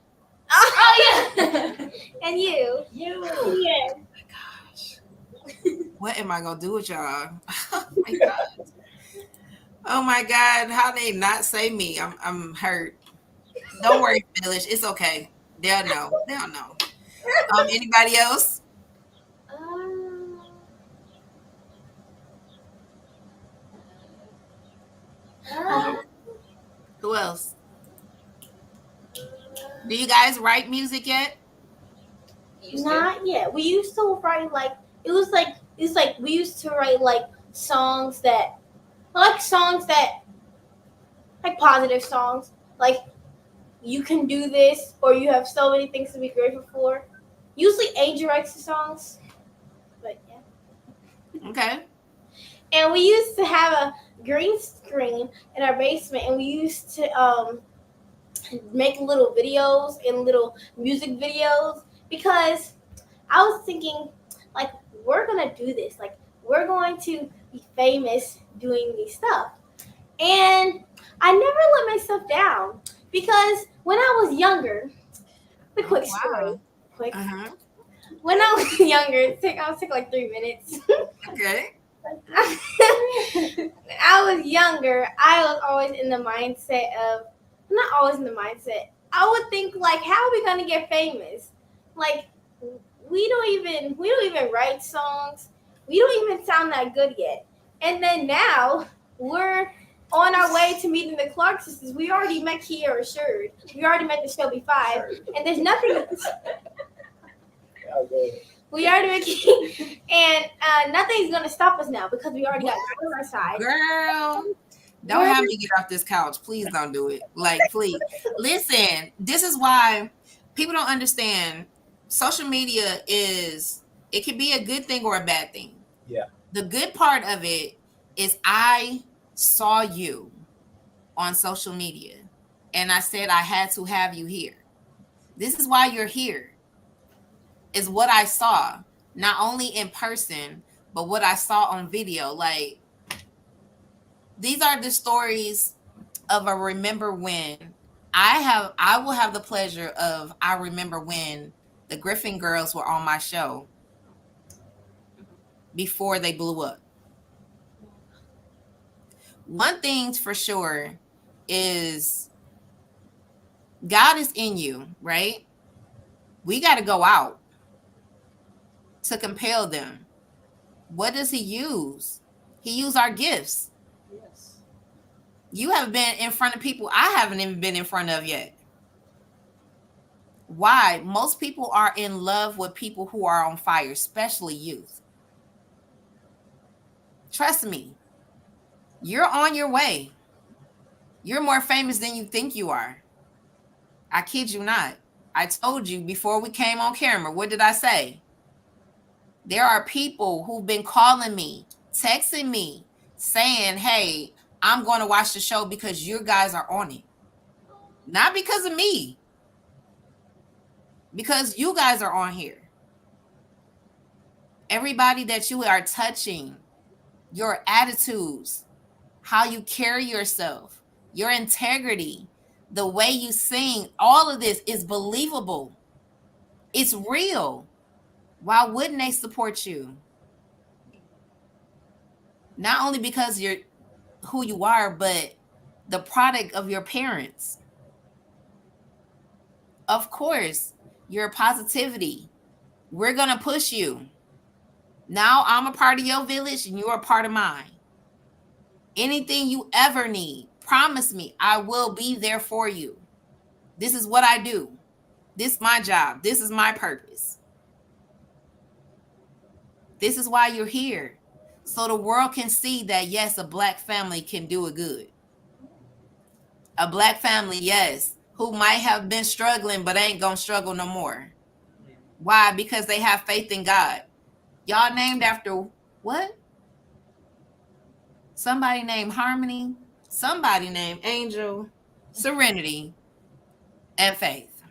Oh yeah. And you. You. Yeah. What am I gonna do with y'all? Oh my god. Oh my god. How they not say me? I'm hurt. Don't worry, Phyllis. It's okay. They'll know. Anybody else? Who else? Do you guys write music yet? Not yet. We used to write we used to write songs that positive songs, like you can do this, or you have so many things to be grateful for. Usually Angel writes the songs, but yeah. Okay. And we used to have a green screen in our basement, and we used to make little videos and little music videos, because I was thinking, we're gonna do this, we're going to be famous doing these stuff. And I never let myself down, because when I was younger, the quick story. Quick. Uh-huh. When I was younger, I'll take 3 minutes. Okay. I was younger, I was always in the mindset of, not always in the mindset. I would think like, how are we gonna get famous? Like, we don't even write songs. We don't even sound that good yet. And then now we're on our way to meeting the Clark sisters. We already met Kiera Sherd. We already met the Shelby Five, and there's nothing. We already met, and nothing's gonna stop us now because we already got God on our side. Girl, don't have me get off this couch. Please don't do it. Like, please. Listen, this is why people don't understand. Social media it can be a good thing or a bad thing. Yeah. The good part of it is I saw you on social media and I said I had to have you here. This is why you're here. Is what I saw, not only in person, but what I saw on video. Like, these are the stories of a remember when. I will have the pleasure of I remember when the Griffin girls were on my show before they blew up. One thing for sure is God is in you, right? We got to go out to compel them. What does he use? He used our gifts. Yes. You have been in front of people I haven't even been in front of yet. Why? Most people are in love with people who are on fire, especially youth. Trust me, you're on your way. You're more famous than you think you are. I kid you not. I told you before we came on camera, what did I say? There are people who've been calling me, texting me, saying, hey, I'm going to watch the show because you guys are on it. Not because of me. Because you guys are on here. Everybody that you are touching, your attitudes, how you carry yourself, your integrity, the way you sing, all of this is believable. It's real. Why wouldn't they support you? Not only because you're who you are, but the product of your parents. Of course, your positivity. We're going to push you. Now I'm a part of your village and you're a part of mine. Anything you ever need, promise me I will be there for you. This is what I do. This is my job. This is my purpose. This is why you're here. So the world can see that, yes, a Black family can do it good. A Black family, yes, who might have been struggling but ain't gonna struggle no more. Why? Because they have faith in God. Y'all named after what? Somebody named Harmony, somebody named Angel, Serenity, and Faith.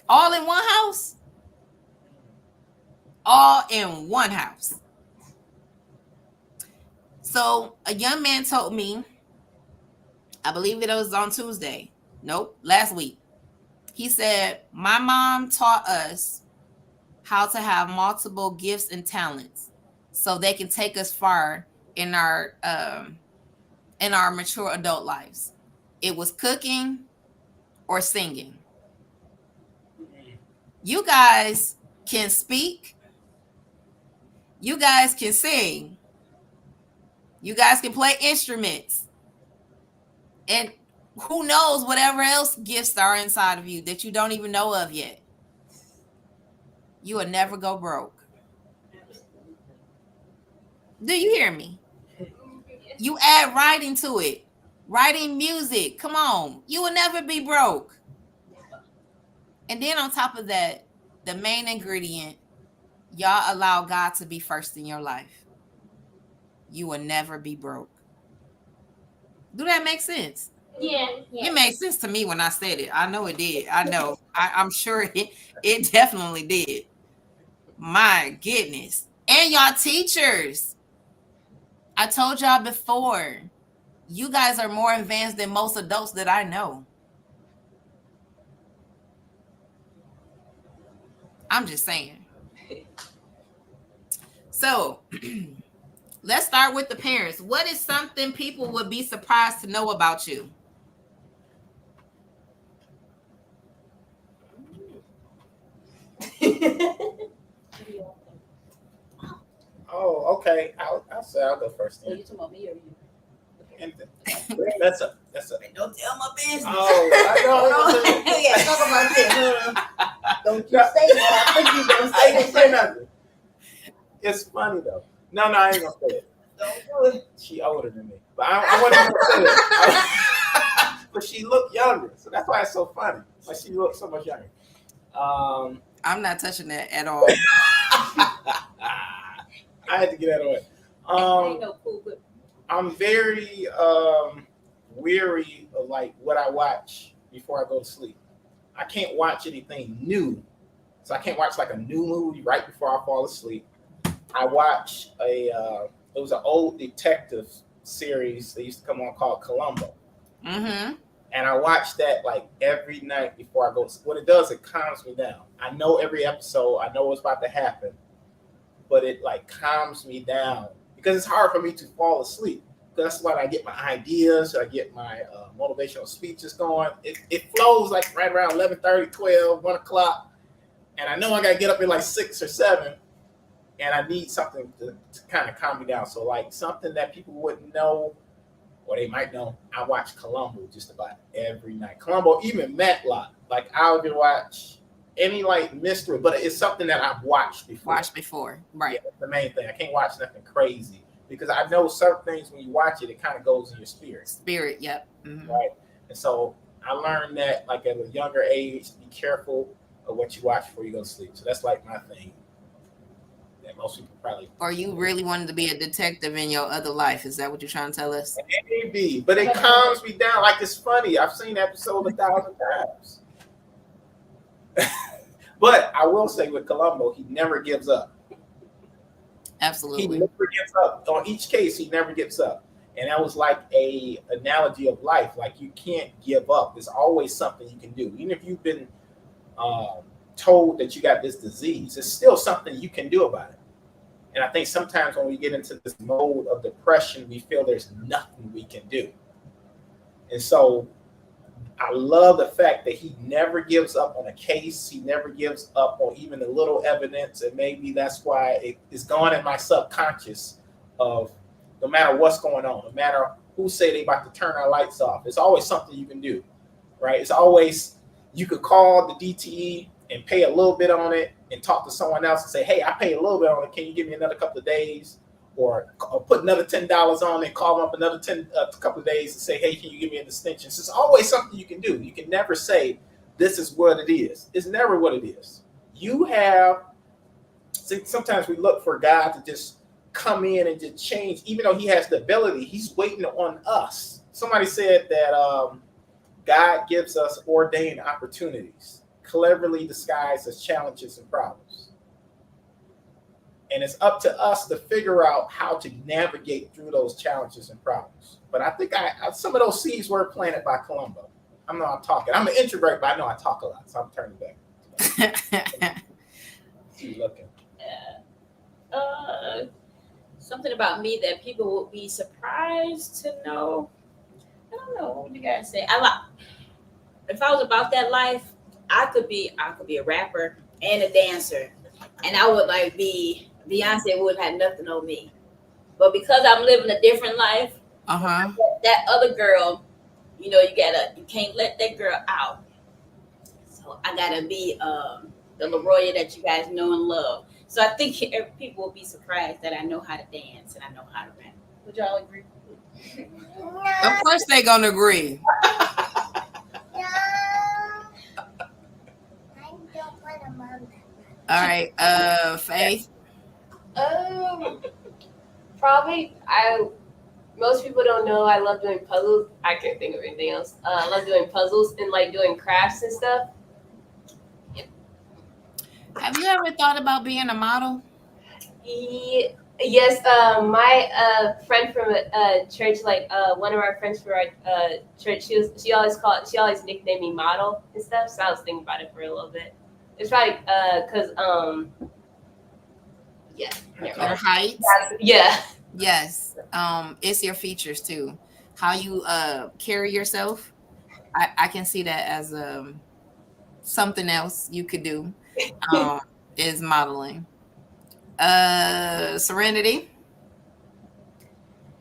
All in one house? All in one house. So a young man told me, I believe it was on Tuesday. Nope, last week. He said, my mom taught us how to have multiple gifts and talents so they can take us far in our mature adult lives. It was cooking or singing. You guys can speak. You guys can sing. You guys can play instruments. And who knows whatever else gifts are inside of you that you don't even know of yet. You will never go broke. Do you hear me? You add writing to it. Writing music. Come on. You will never be broke. And then on top of that, the main ingredient, y'all allow God to be first in your life. You will never be broke. Do that make sense? Yeah. It made sense to me when I said it. I know it did. I know. I'm sure it definitely did. My goodness. And y'all teachers. I told y'all before, you guys are more advanced than most adults that I know. I'm just saying. So, Let's start with the parents. What is something people would be surprised to know about you? Oh, okay. I'll say I'll go first. So you talking about me or you? And that's a. Don't tell my business. Oh, I know. Yeah, talk about this. Don't you say that. I think you gonna I ain't say gonna say that. nothing. It's funny though. No, I ain't gonna say it. Don't do it. She older than me, but I wasn't gonna say it. But she looked younger, so that's why it's so funny. Like she looked so much younger. I'm not touching that at all. I had to get that away. Ain't no cool, but I'm very weary of like what I watch before I go to sleep. I can't watch anything new, so I can't watch like a new movie right before I fall asleep. I watch it was an old detective series that used to come on called Columbo. Mm-hmm. And I watch that like every night before I go. What it does, it calms me down. I know every episode. I know what's about to happen, but it like calms me down because it's hard for me to fall asleep. That's why I get my ideas. I get my motivational speeches going. It flows like right around 11:30, 12, 1 o'clock. And I know I got to get up at like 6 or 7. And I need something to kind of calm me down. So like something that people wouldn't know or they might know, I watch Columbo just about every night. Columbo, even Matlock. Like I'll even watch any like mystery, but it's something that I've watched before. Right? Yeah, that's the main thing. I can't watch nothing crazy because I know certain things when you watch it, it kind of goes in your spirit. Yep. Mm-hmm. Right. And so I learned that like at a younger age, be careful of what you watch before you go to sleep. So that's like my thing. That most people probably. Or you really wanted to be a detective in your other life? Is that what you're trying to tell us? Maybe, but it calms me down. Like it's funny. I've seen the episode 1,000 times. But I will say with Columbo, he never gives up. Absolutely. He never gives up. On each case, he never gives up. And that was like a analogy of life. Like you can't give up. There's always something you can do. Even if you've been told that you got this disease, it's still something you can do about it. And I think sometimes when we get into this mode of depression, we feel there's nothing we can do. And so I love the fact that he never gives up on a case. He never gives up on even a little evidence. And maybe that's why it's gone in my subconscious of no matter what's going on, no matter who say they about to turn our lights off, it's always something you can do, right? It's always, you could call the DTE and pay a little bit on it and talk to someone else and say, hey, I paid a little bit on it. Can you give me another couple of days? Or put another $10 on it and call them up another couple of days and say, hey, can you give me an extension? So it's always something you can do. You can never say, this is what it is. It's never what it is. You have, sometimes we look for God to just come in and just change. Even though he has the ability, he's waiting on us. Somebody said that God gives us ordained opportunities, cleverly disguised as challenges and problems. And it's up to us to figure out how to navigate through those challenges and problems. But I think some of those seeds were planted by Columbo. I know I'm talking. I'm an introvert, but I know I talk a lot, so I'm turning back. See you looking. Something about me that people would be surprised to know. I don't know. What would you guys say? If I was about that life, I could be a rapper and a dancer, and I would like be Beyonce. Would have nothing on me, but because I'm living a different life, that other girl, you can't let that girl out. So I gotta be the LaRoya that you guys know and love. So I think people will be surprised that I know how to dance and I know how to rap. Would y'all agree? Of course they're gonna agree. All right, Faith. Probably most people don't know I love doing puzzles. I can't think of anything else. I love doing puzzles and like doing crafts and stuff. Have you ever thought about being a model? Yes, my friend from church, like one of our friends from our church, she always nicknamed me model and stuff. So I was thinking about it for a little bit. It's probably because Your height. Yeah. Yes. It's your features too. How you carry yourself. I can see that as something else you could do. Um, is modeling. Serenity.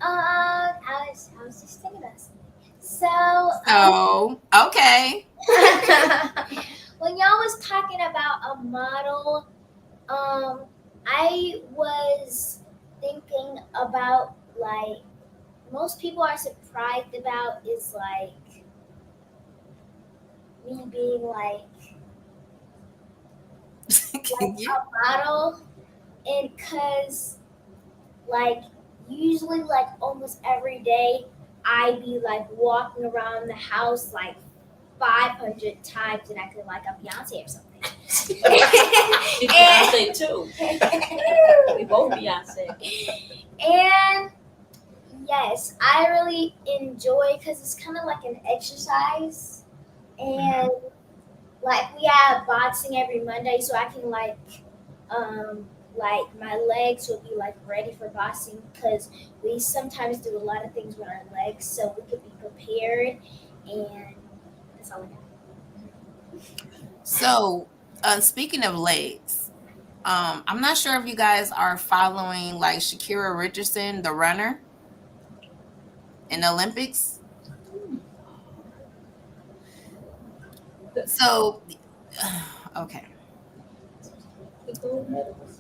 I was just thinking about something. So, So okay. when y'all was talking about a model, I was thinking about like most people are surprised about is like me being like Yeah. a model, and cause like usually like almost every day I be like walking around the house like 500 times and acting like I'm Beyonce or something. She's Beyonce too. We both Beyonce. And yes, I really enjoy because it's kind of like an exercise, and like we have boxing every Monday, so I can like my legs will be like ready for boxing because we sometimes do a lot of things with our legs, so we could be prepared. And that's all I got. So, speaking of legs, I'm not sure if you guys are following like Shakira Richardson, the runner in the Olympics. So, okay.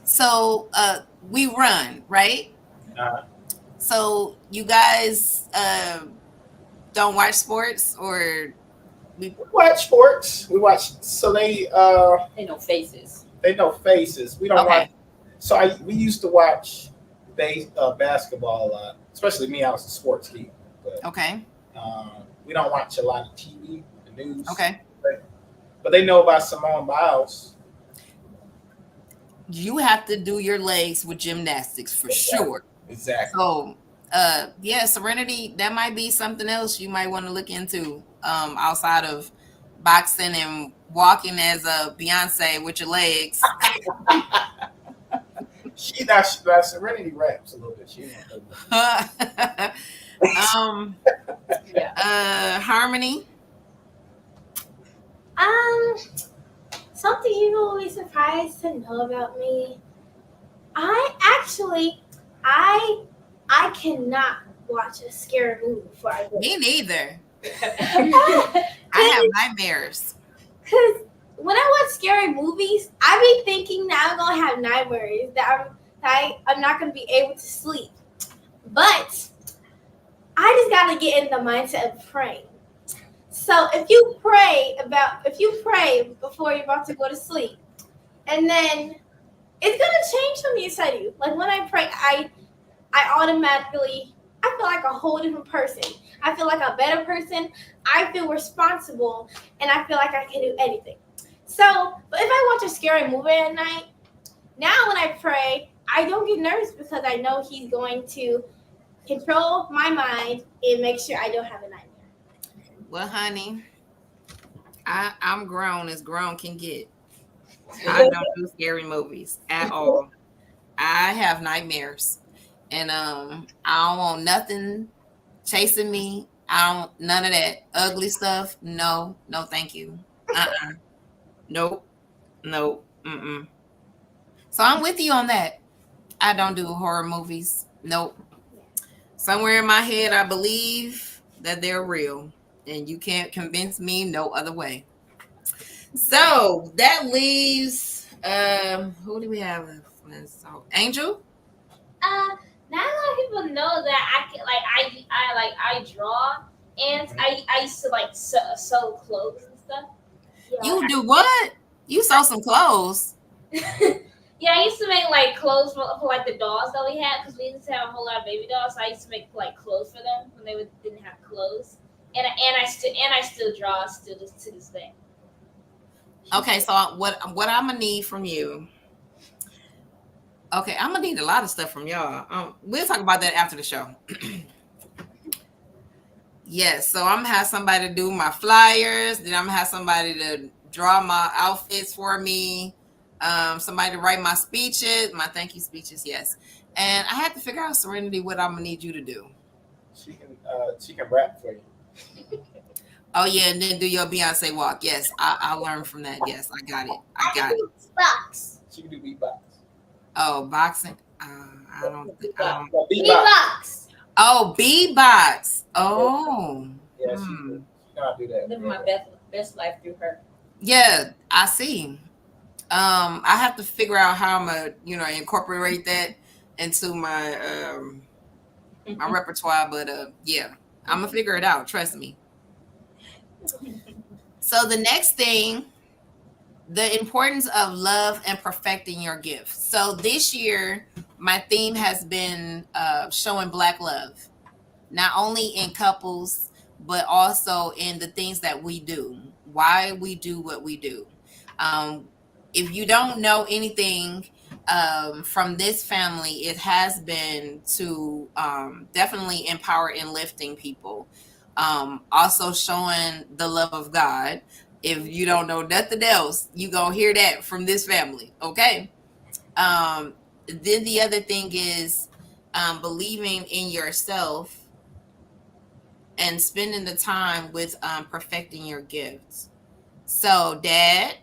So, we run, right? Uh, So, you guys don't watch sports, or we watch sports. We watch. So They know faces. they know faces. We don't watch. okay, So we used to watch basketball a lot. Especially me. I was a sports geek. But okay, we don't watch a lot of TV, the news. okay. But they know about Simone Biles. You have to do your legs with gymnastics for sure. Exactly. So, yeah, Serenity, that might be something else you might want to look into outside of boxing and walking as a Beyonce with your legs. She not Serenity raps a little bit. She don't um, Yeah. Harmony. Something you will be surprised to know about me. I I cannot watch a scary movie before I go. Me neither. Because I have nightmares. when I watch scary movies, I be thinking that I'm gonna have nightmares, I'm not gonna be able to sleep. But I just gotta get in the mindset of praying. So if you pray before you're about to go to sleep, and then it's gonna change from the inside of you. Like when I pray, I automatically I feel like a whole different person. I feel like a better person. I feel responsible, and I feel like I can do anything. So, but if I watch a scary movie at night, now when I pray, I don't get nervous because I know He's going to control my mind and make sure I don't have a nightmare. Well, honey, I'm grown as grown can get. I don't do scary movies at all. I have nightmares, and I don't want nothing chasing me. I don't none of that ugly stuff. No, no, thank you. Nope, nope. Mm-mm. So I'm with you on that. I don't do horror movies. Nope. Somewhere in my head, I believe that they're real, and you can't convince me no other way. So that leaves who do we have? So Angel. Not a lot of people know that I can I draw, and I used to like sew clothes and stuff. You do what? You sew some clothes. Yeah, I used to make like clothes for like the dolls that we had because we used to have a whole lot of baby dolls. So I used to make like clothes for them when didn't have clothes, and I still draw still to this day. Okay, so what I'm gonna need from you? Okay, I'm gonna need a lot of stuff from y'all. We'll talk about that after the show. Yes, so I'm gonna have somebody to do my flyers. Then I'm gonna have somebody to draw my outfits for me. Somebody to write my speeches, my thank you speeches. Yes, And I had to figure out, Serenity, what I'm gonna need you to do. She can rap for you. Oh yeah, and then do your Beyonce walk. Yes, I learned from that. Yes, I got it. I I can got it. do box. She can do beatbox. Oh, boxing. I don't. I don't. No, B beatbox. box. Oh, B-box. Oh. Yeah, Hmm. she cannot do that. Living my best life through her. Yeah, I see. I have to figure out how I'm gonna, incorporate that into my repertoire. But yeah, I'm gonna figure it out. Trust me. So the next thing, the importance of love and perfecting your gift. So this year, my theme has been showing Black love, not only in couples, but also in the things that we do, why we do what we do. Um, if you don't know anything from this family, it has been to definitely empower and lifting people. Also showing the love of God. If you don't know nothing else, you gonna hear that from this family, okay? Then the other thing is believing in yourself and spending the time with perfecting your gifts. So, Dad,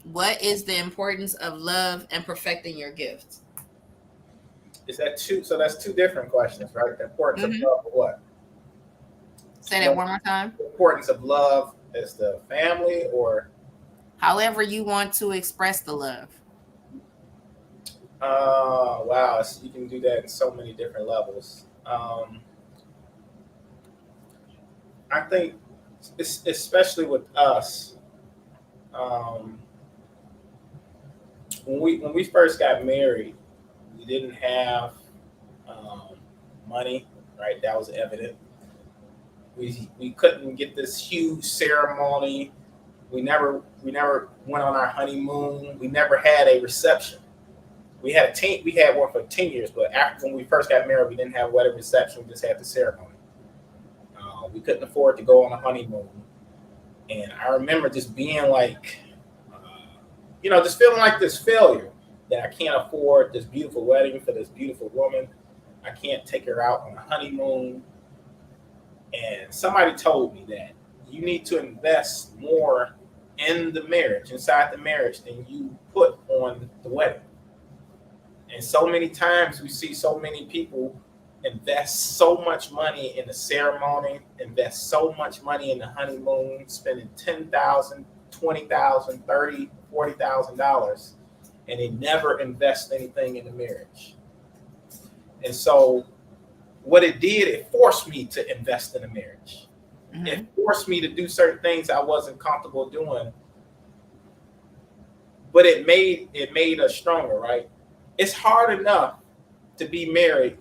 what is the importance of love and perfecting your gifts? Is that two? So that's two different questions, right? The importance Mhm. of love, or what? Say that one more time. The importance of love as the family, or However, you want to express the love. wow, you can do that in so many different levels. I think, especially with us, um, when we first got married, we didn't have um, money, right? That was evident. We couldn't get this huge ceremony. We never went on our honeymoon. We never had a reception. We had one for 10 years, but after when we first got married, we didn't have a wedding reception. We just had the ceremony. We couldn't afford to go on a honeymoon, and I remember just being like, uh, just feeling like this failure that I can't afford this beautiful wedding for this beautiful woman. I can't take her out on a honeymoon. And somebody told me that you need to invest more in the marriage, inside the marriage, than you put on the wedding. And so many times we see so many people invest so much money in the ceremony, invest so much money in the honeymoon, spending $10,000, $20,000, $30,000, $40,000, and they never invest anything in the marriage. And so what it did, it forced me to invest in a marriage. Mhm. It forced me to do certain things I wasn't comfortable doing, but it made us stronger, right? It's hard enough to be married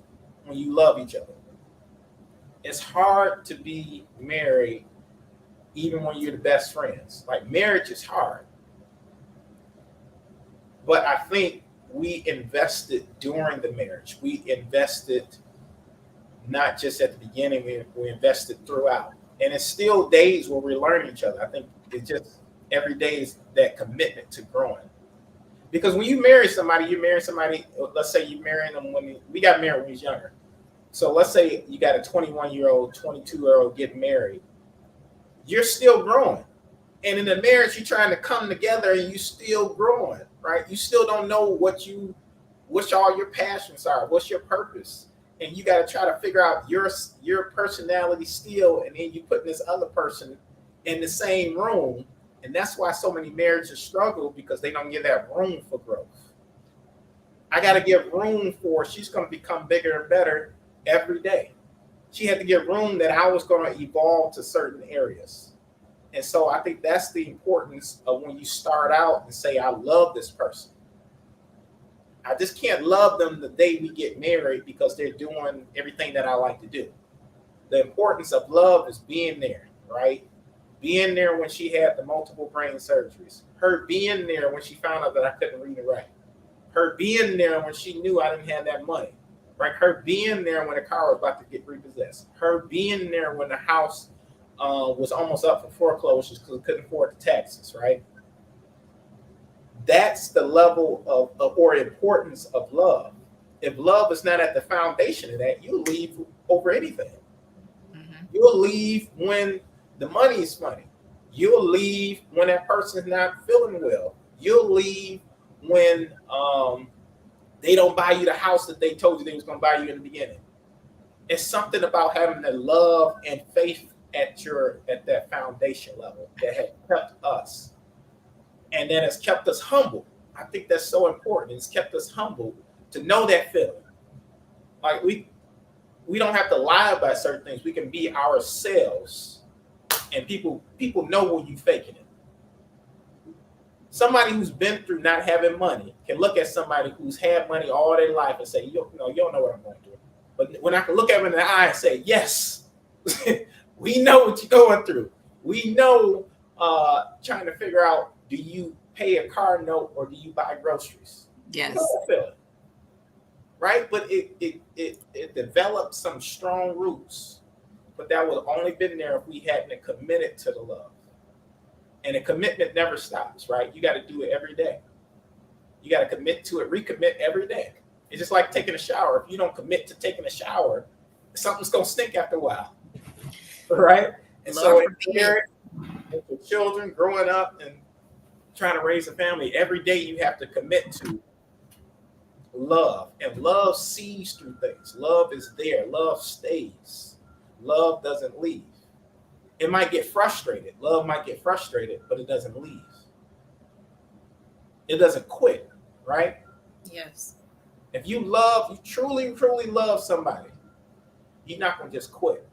when you love each other. It's hard to be married even when you're the best friends. Like, marriage is hard. But I think we invested during the marriage. We invested not just at the beginning, we invested throughout. And it's still days where we learn each other. I think it's just every day is that commitment to growing. Because when you marry somebody, let's say you marry them when we got married when we was younger. So let's say you got a 21-year-old, 22-year-old get married. You're still growing. And in the marriage, you're trying to come together and you still growing, right? You still don't know what all your passions are, what's your purpose. And you got to try to figure out your personality still, and then you putting this other person in the same room. And that's why so many marriages struggle, because they don't give that room for growth. I got to give room for, she's going to become bigger and better every day. She had to give room that I was going to evolve to certain areas. And so I think that's the importance of when you start out and say, I love this person. I just can't love them the day we get married because they're doing everything that I like to do. The importance of love is being there, right? Being there when she had the multiple brain surgeries. Her being there when she found out that I couldn't read and write. Her being there when she knew I didn't have that money. Right? Her being there when the car was about to get repossessed. Her being there when the house was almost up for foreclosures because we couldn't afford the taxes, right? That's the level of or importance of love. if love is not at the foundation of that, you'll leave over anything. Mhm. You'll leave when the money is funny. You'll leave when that person's not feeling well. You'll leave when they don't buy you the house that they told you they was going to buy you in the beginning. It's something about having the love and faith at that foundation level that has kept us, and that has kept us humble. I think that's so important. It's kept us humble to know that feeling. Like we don't have to lie about certain things. We can be ourselves, and people know when you faking it. Somebody who's been through not having money can look at somebody who's had money all their life and say, you don't know what I'm going through. But when I can look at them in the eye and say, yes, we know what you're going through. We know trying to figure out, do you pay a car note or do you buy groceries? Yes. Right? But it developed some strong roots. But that would have only been there if we hadn't committed to the love. And a commitment never stops, right? You got to do it every day. You got to commit to it, recommit every day. It's just like taking a shower. If you don't commit to taking a shower, something's going to stink after a while, right? And so parents and for children growing up and trying to raise a family, every day you have to commit to love. And love sees through things. Love is there. Love stays. Love doesn't leave. It might get frustrated. Love might get frustrated, but it doesn't leave. It doesn't quit, right? Yes. If you truly, truly love somebody, you're not going to just quit.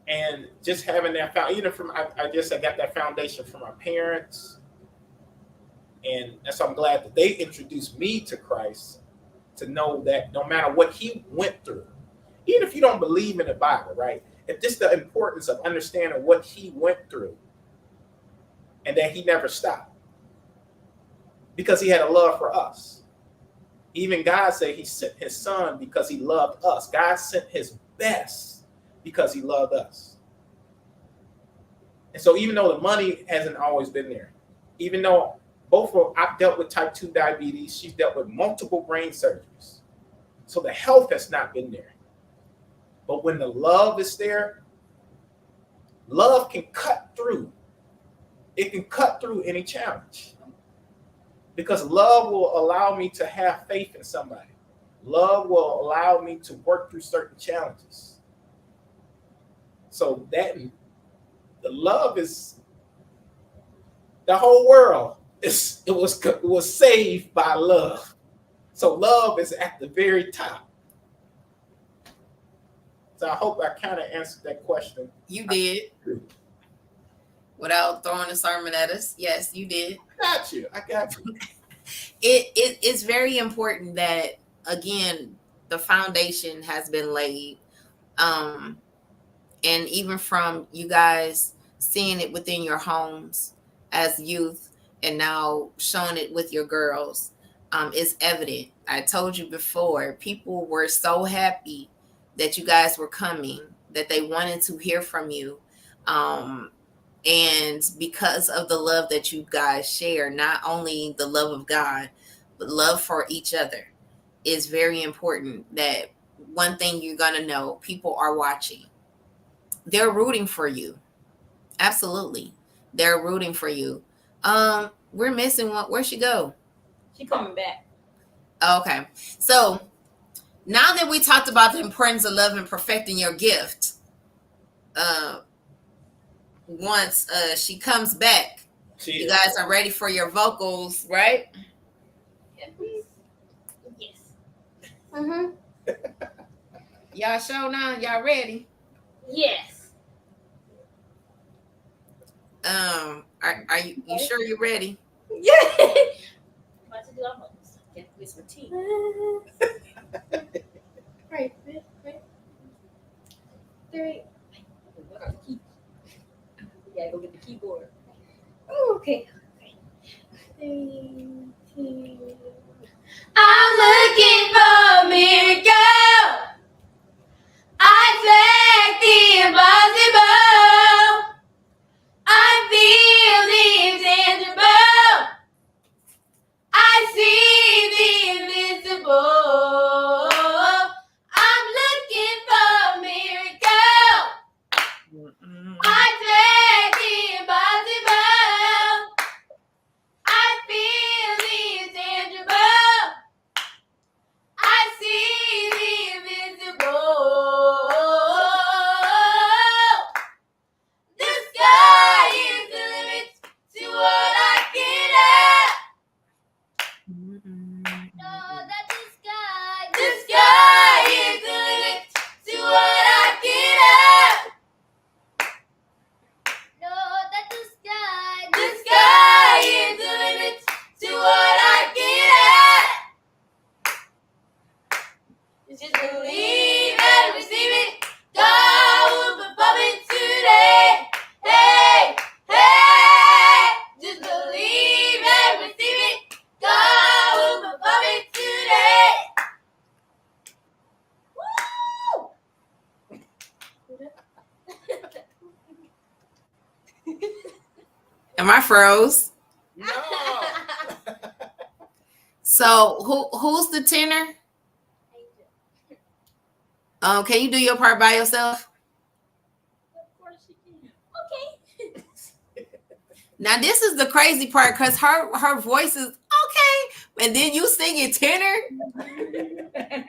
And just having that I got that foundation from my parents. And that's why I'm glad that they introduced me to Christ, to know that no matter what he went through, even if you don't believe in the Bible, right? If this the importance of understanding what he went through and that he never stopped because he had a love for us. Even God said he sent his son because he loved us. God sent his best because he loved us. And so even though the money hasn't always been there, even though I've dealt with type 2 diabetes, she's dealt with multiple brain surgeries. So the health has not been there. But when the love is there, love can cut through. It can cut through any challenge. Because love will allow me to have faith in somebody. Love will allow me to work through certain challenges. So that the love is the whole world. It was saved by love. So love is at the very top. So I hope I kind of answered that question. You did. Without throwing a sermon at us. Yes, you did. I got you. It's very important that, again, the foundation has been laid. And even from you guys seeing it within your homes as youth and now showing it with your girls, it's evident. I told you before, people were so happy that you guys were coming, that they wanted to hear from you. And because of the love that you guys share, not only the love of God, but love for each other is very important. That one thing you're going to know, people are watching. They're rooting for you. Absolutely. They're rooting for you. We're missing one. Where'd she go? She coming back. Okay. So now that we talked about the importance of love and perfecting your gift, once she comes back, you guys are ready for your vocals, right? Yes. Y'all show now? Y'all ready? Yes. Are you sure you're ready? Yeah. About to do our vocals. Get this routine. Right. 3. Yeah, go get the keyboard. Oh, okay. 3, 2. I'm looking for a miracle. I expect the impossible. I feel the intangible. I see the invisible. Just believe and receive it. God will perform it today. Hey, hey. Just believe and receive it. God will perform it today. Am I froze? No. So who's the tenor? Can you do your part by yourself? Of course she can. Okay. Now this is the crazy part because her voice is okay, and then you sing it tenor.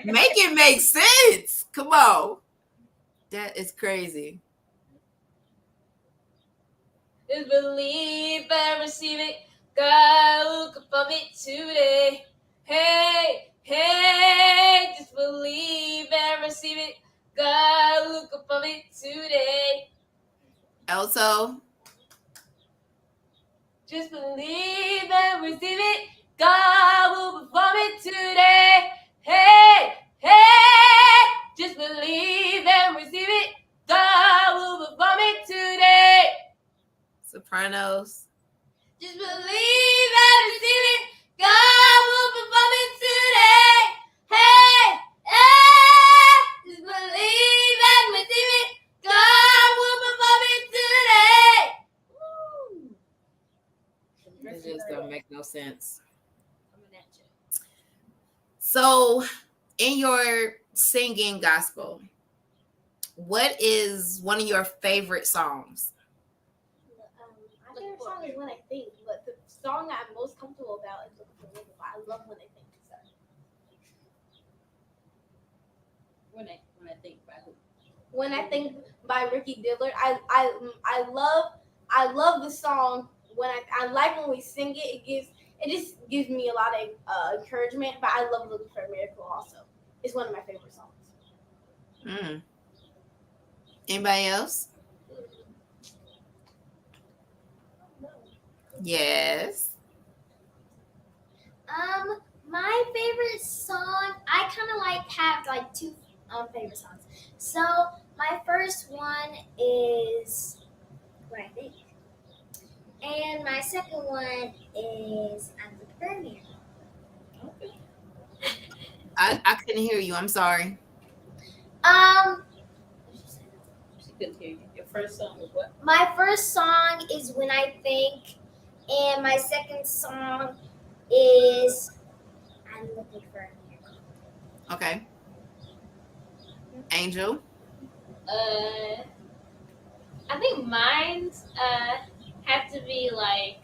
Make it make sense. Come on, that is crazy. Just believe and receive it. God will perform it today. Hey, hey. Just believe and receive it. God will perform it today. Also, Just believe and receive it. God will perform it today. Hey, hey. Just believe and receive it. God will perform it today. sopranos. Just believe and receive it. God will perform it today. Hey, hey. Just believe and receive it. God will perform it today. Woo. It just don't make no sense. Coming at you. So, in your singing gospel, what is one of your favorite songs? My favorite song is When I Think, but the song I'm most comfortable about is Looking for Miracle. I love When I Think. So. When I think about who. When I Think by Ricky Dillard. I love the song. I like when we sing it. It just gives me a lot of encouragement. But I love Looking for a Miracle also. It's one of my favorite songs. Anybody else? Yes. My favorite song, I kind of have two favorite songs. So my first one is What I Think, and my second one is I'm the Burning. I couldn't hear you. I'm sorry. She couldn't hear you. Your first song was what? My first song is When I Think, and my second song is I'm Looking for a Miracle. Okay. Angel. I think mine's have to be like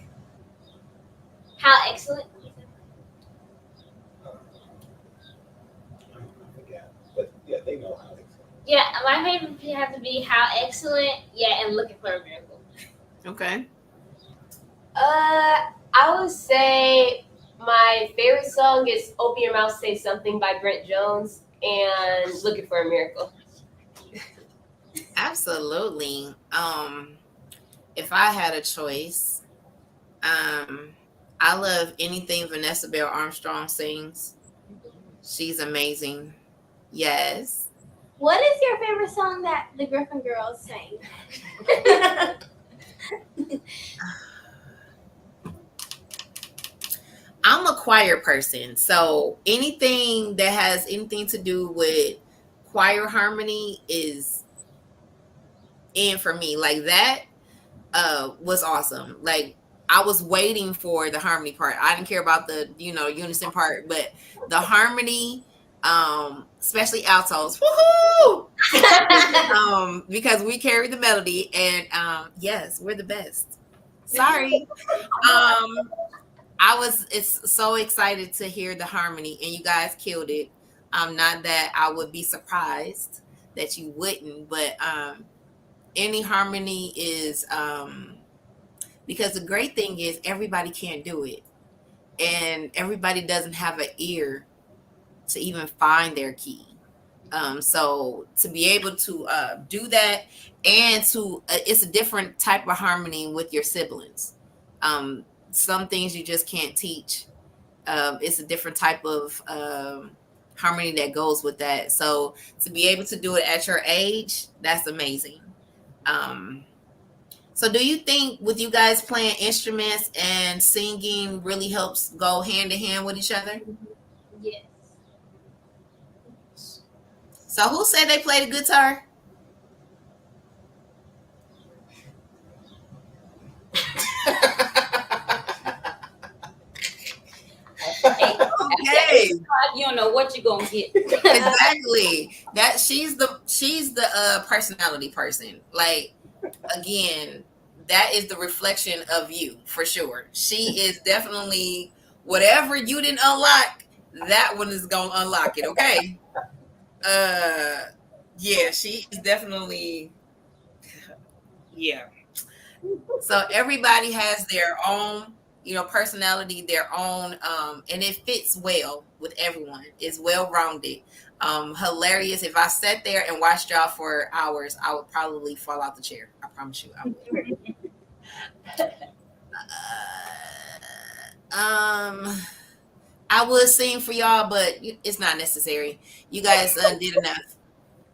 How Excellent. I forgot. But yeah, they know how they sing. Yeah, my favorite would have to be How Excellent. Yeah, and Looking for a Miracle. Okay. I would say my favorite song is Open Your Mouth, Say Something by Brent Jones and Looking for a Miracle. Absolutely. If I had a choice, I love anything Vanessa Bell Armstrong sings. She's amazing. Yes. What is your favorite song that the Griffin girls sing? I'm a choir person, so anything that has anything to do with choir harmony is in for me. Like that was awesome. Like I was waiting for the harmony part. I didn't care about the unison part, but the harmony, especially altos, woohoo! Because we carry the melody, and yes, we're the best. Sorry. It's so excited to hear the harmony, and you guys killed it. Not that I would be surprised that you wouldn't, but any harmony is because the great thing is everybody can't do it, and everybody doesn't have an ear to even find their key. So to be able to do that, and to it's a different type of harmony with your siblings. Some things you just can't teach. It's a different type of harmony that goes with that. So to be able to do it at your age, that's amazing. Um, so do you think with you guys playing instruments and singing really helps go hand in hand with each other? Yes. So who said they play the guitar? Hey, Okay. you don't know what you're gonna get. Exactly. That she's the personality person. Like, again, that is the reflection of you for sure. She is definitely whatever you didn't unlock, that one is gonna unlock it, okay? Yeah, she is definitely, yeah. So everybody has their own, personality, their own, and it fits well with everyone. It's well rounded, hilarious. If I sat there and watched y'all for hours, I would probably fall out the chair. I promise you, I would. I would sing for y'all, but it's not necessary. You guys did enough.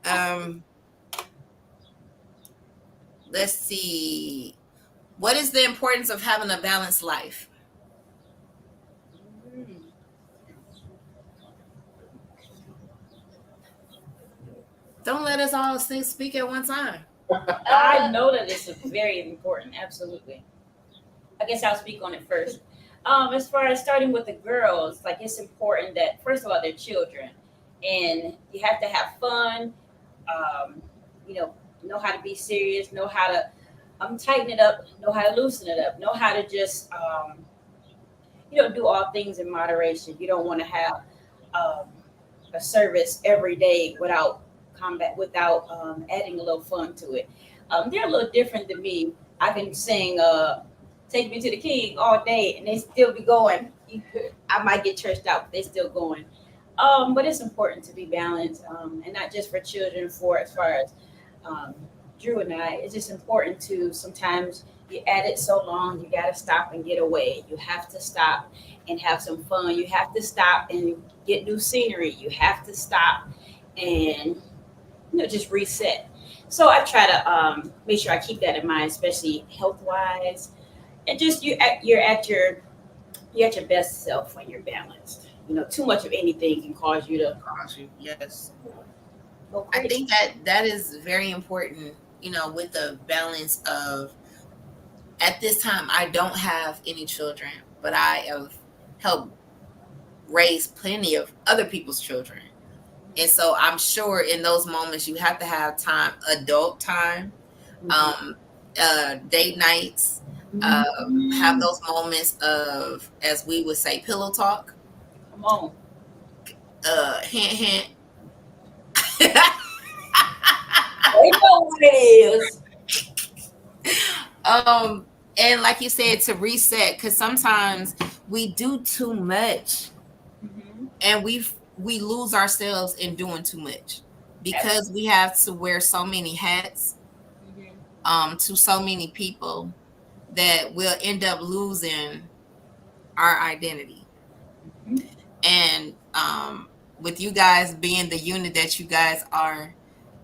Um, let's see. What is the importance of having a balanced life? Don't let us all speak at one time. I know that it's very important. Absolutely. I guess I'll speak on it first. As far as starting with the girls, like it's important that first of all they're children, and you have to have fun. Um, know how to be serious, know how to tighten it up, know how to loosen it up, know how to just do all things in moderation. You don't want to have um, a service every day without adding a little fun to it. They're a little different than me. I can sing "Take Me to the King" all day, and they still be going. I might get churched out, but they still going. But it's important to be balanced, and not just for children. For as far as um, Drew and I, it's just important to sometimes you at it so long, you got to stop and get away. You have to stop and have some fun. You have to stop and get new scenery. You have to stop and just reset. So I try to make sure I keep that in mind, especially health wise, and just you're at your best self when you're balanced. Too much of anything can cause you to Yes. go I crazy. think that is very important, with the balance of, at this time, I don't have any children, but I have helped raise plenty of other people's children. And so I'm sure in those moments you have to have time, adult time, um, date nights, have those moments of, as we would say, pillow talk, Come on. hint, hint. They know what it is. And like you said, to reset, because sometimes we do too much and we lose ourselves in doing too much because we have to wear so many hats to so many people that we'll end up losing our identity. And with you guys being the unit that you guys are,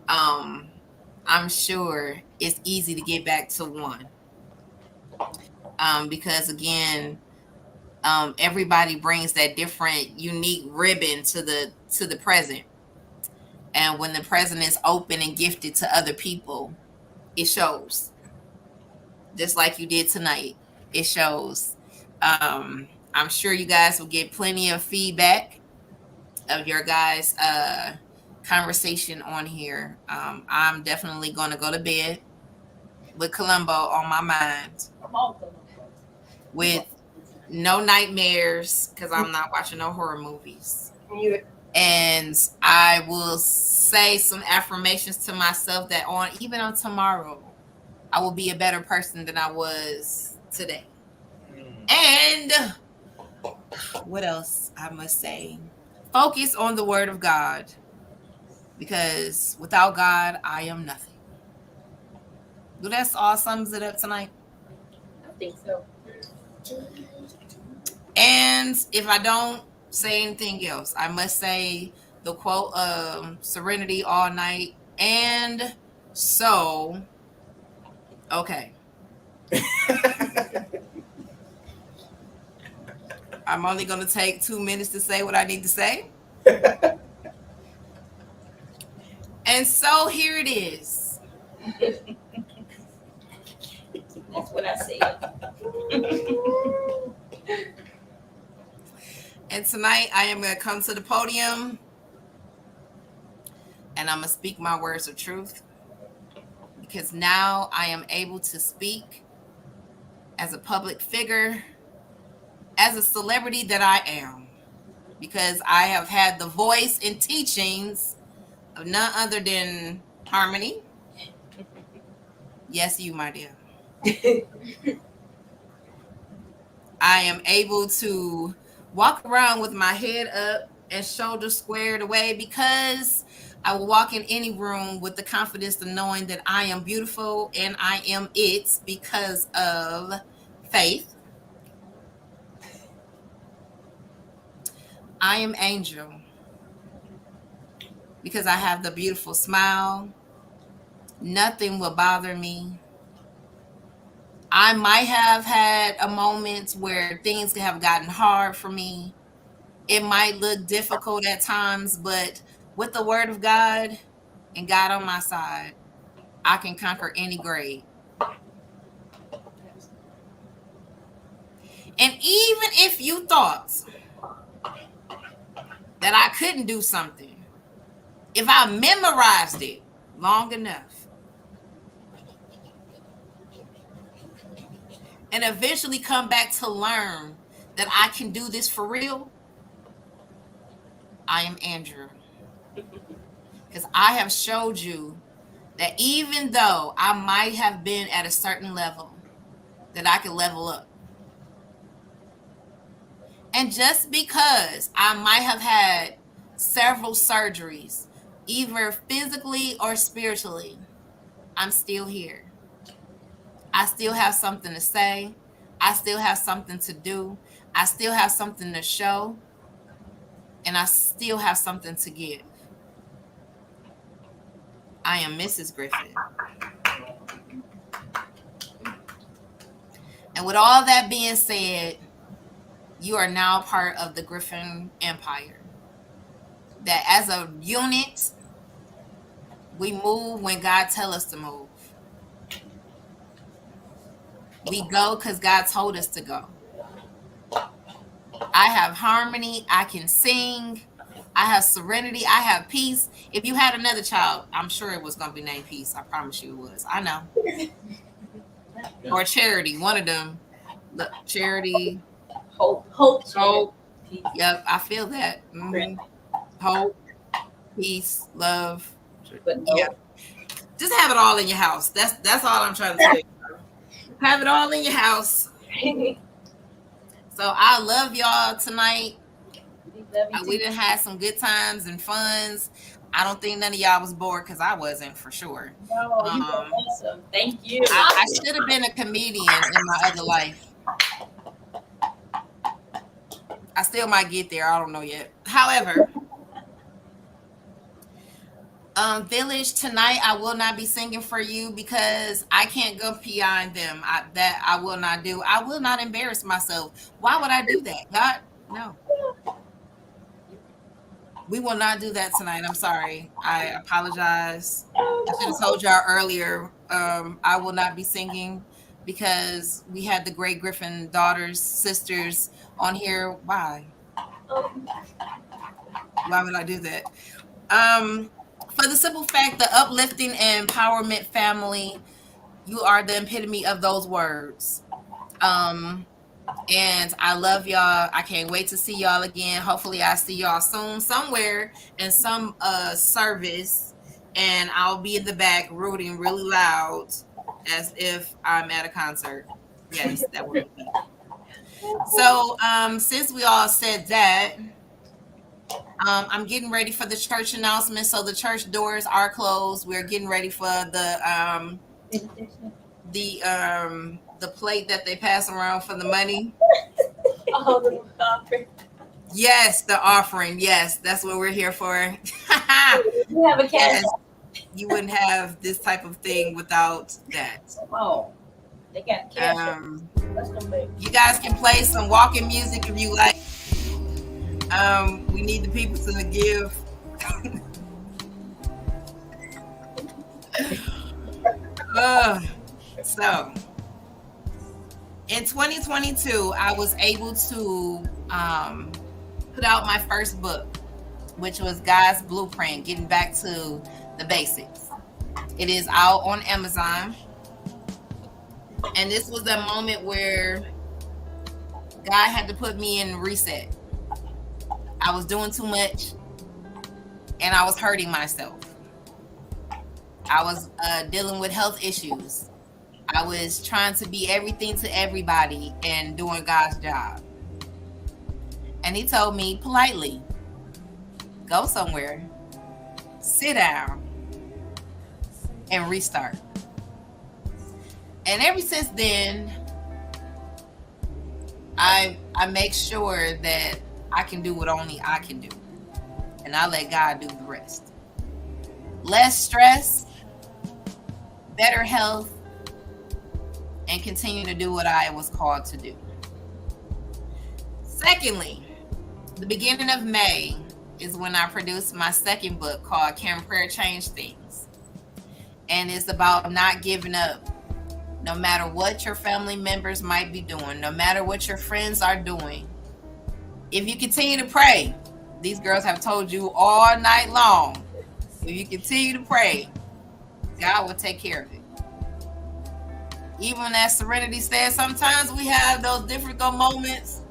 I'm sure it's easy to get back to one. Because again, everybody brings that different, unique ribbon to the present. And when the present is open and gifted to other people, it shows. Just like you did tonight, it shows. I'm sure you guys will get plenty of feedback of your guys' conversation on here. I'm definitely going to go to bed with Columbo on my mind, Come on. with no nightmares because I'm not watching no horror movies. You And I will say some affirmations to myself that even on tomorrow, I will be a better person than I was today. And what else I must say? Focus on the word of God, because without God, I am nothing. Do that's all sums it up tonight. I think so. And if I don't say anything else, I must say the quote serenity all night. And so, okay. I'm only going to take 2 minutes to say what I need to say. And so here it is. That's what I said. And tonight I am going to come to the podium and I'm going to speak my words of truth, because now I am able to speak as a public figure, as a celebrity that I am, because I have had the voice and teachings of none other than Harmony. Yes, you, my dear. I am able to walk around with my head up and shoulders squared away, because I will walk in any room with the confidence of knowing that I am beautiful and I am it because of faith. I am Angel because I have the beautiful smile. Nothing will bother me. I might have had a moment where things have gotten hard for me. It might look difficult at times, but with the word of God and God on my side, I can conquer any grade. And even if you thought that I couldn't do something, if I memorized it long enough and eventually come back to learn that I can do this for real, I am Andrew. Because I have showed you that even though I might have been at a certain level, that I can level up. And just because I might have had several surgeries, either physically or spiritually, I'm still here. I still have something to say. I still have something to do. I still have something to show. And I still have something to give. I am Mrs. Griffin. And with all that being said, you are now part of the Griffin Empire. That as a unit, we move when God tells us to move. We go because God told us to go. I have harmony. I can sing. I have serenity. I have peace. If you had another child, I'm sure it was going to be named Peace. I promise you it was. I know. Or Charity. One of them. Look, Charity. Hope. Yep, I feel that. Mm-hmm. Hope, peace, love. But no. Yeah. Just have it all in your house. That's all I'm trying to tell you. Have it all in your house. So I love y'all tonight. We done had some good times and funs. I don't think none of y'all was bored, because I wasn't, for sure. No, you were awesome. Thank you. I should have been a comedian in my other life. I still might get there. I don't know yet. However, Village, tonight I will not be singing for you because I can't go beyond them. That I will not do. I will not embarrass myself. Why would I do that? God, no. We will not do that tonight. I'm sorry. I apologize. I should have told y'all earlier. I will not be singing because we had the great Griffin daughters, sisters on here. Why? Why would I do that? For the simple fact, the uplifting and empowerment family, you are the epitome of those words. And I love y'all. I can't wait to see y'all again. Hopefully I see y'all soon somewhere in some service, and I'll be in the back rooting really loud as if I'm at a concert. Yes, that would be. So since we all said that, I'm getting ready for the church announcement. So the church doors are closed. We're getting ready for the plate that they pass around for the money. Oh, the Yes, the offering. Yes, that's what we're here for. You have a cash. Yes, you wouldn't have this type of thing without that. Come on. They got cash. That's gonna be. You guys can play some walking music if you like. We need the people to give. So, in 2022, I was able to put out my first book, which was God's Blueprint, Getting Back to the Basics. It is out on Amazon. And this was a moment where God had to put me in reset. I was doing too much and I was hurting myself. I was dealing with health issues. I was trying to be everything to everybody and doing God's job. And he told me politely, go somewhere, sit down, and restart. And ever since then, I make sure that I can do what only I can do. And I let God do the rest. Less stress, better health, and continue to do what I was called to do. Secondly, the beginning of May is when I produced my second book called Can Prayer Change Things? And it's about not giving up. No matter what your family members might be doing, no matter what your friends are doing, if you continue to pray, these girls have told you all night long, if you continue to pray, God will take care of it. Even as Serenity said, sometimes we have those difficult moments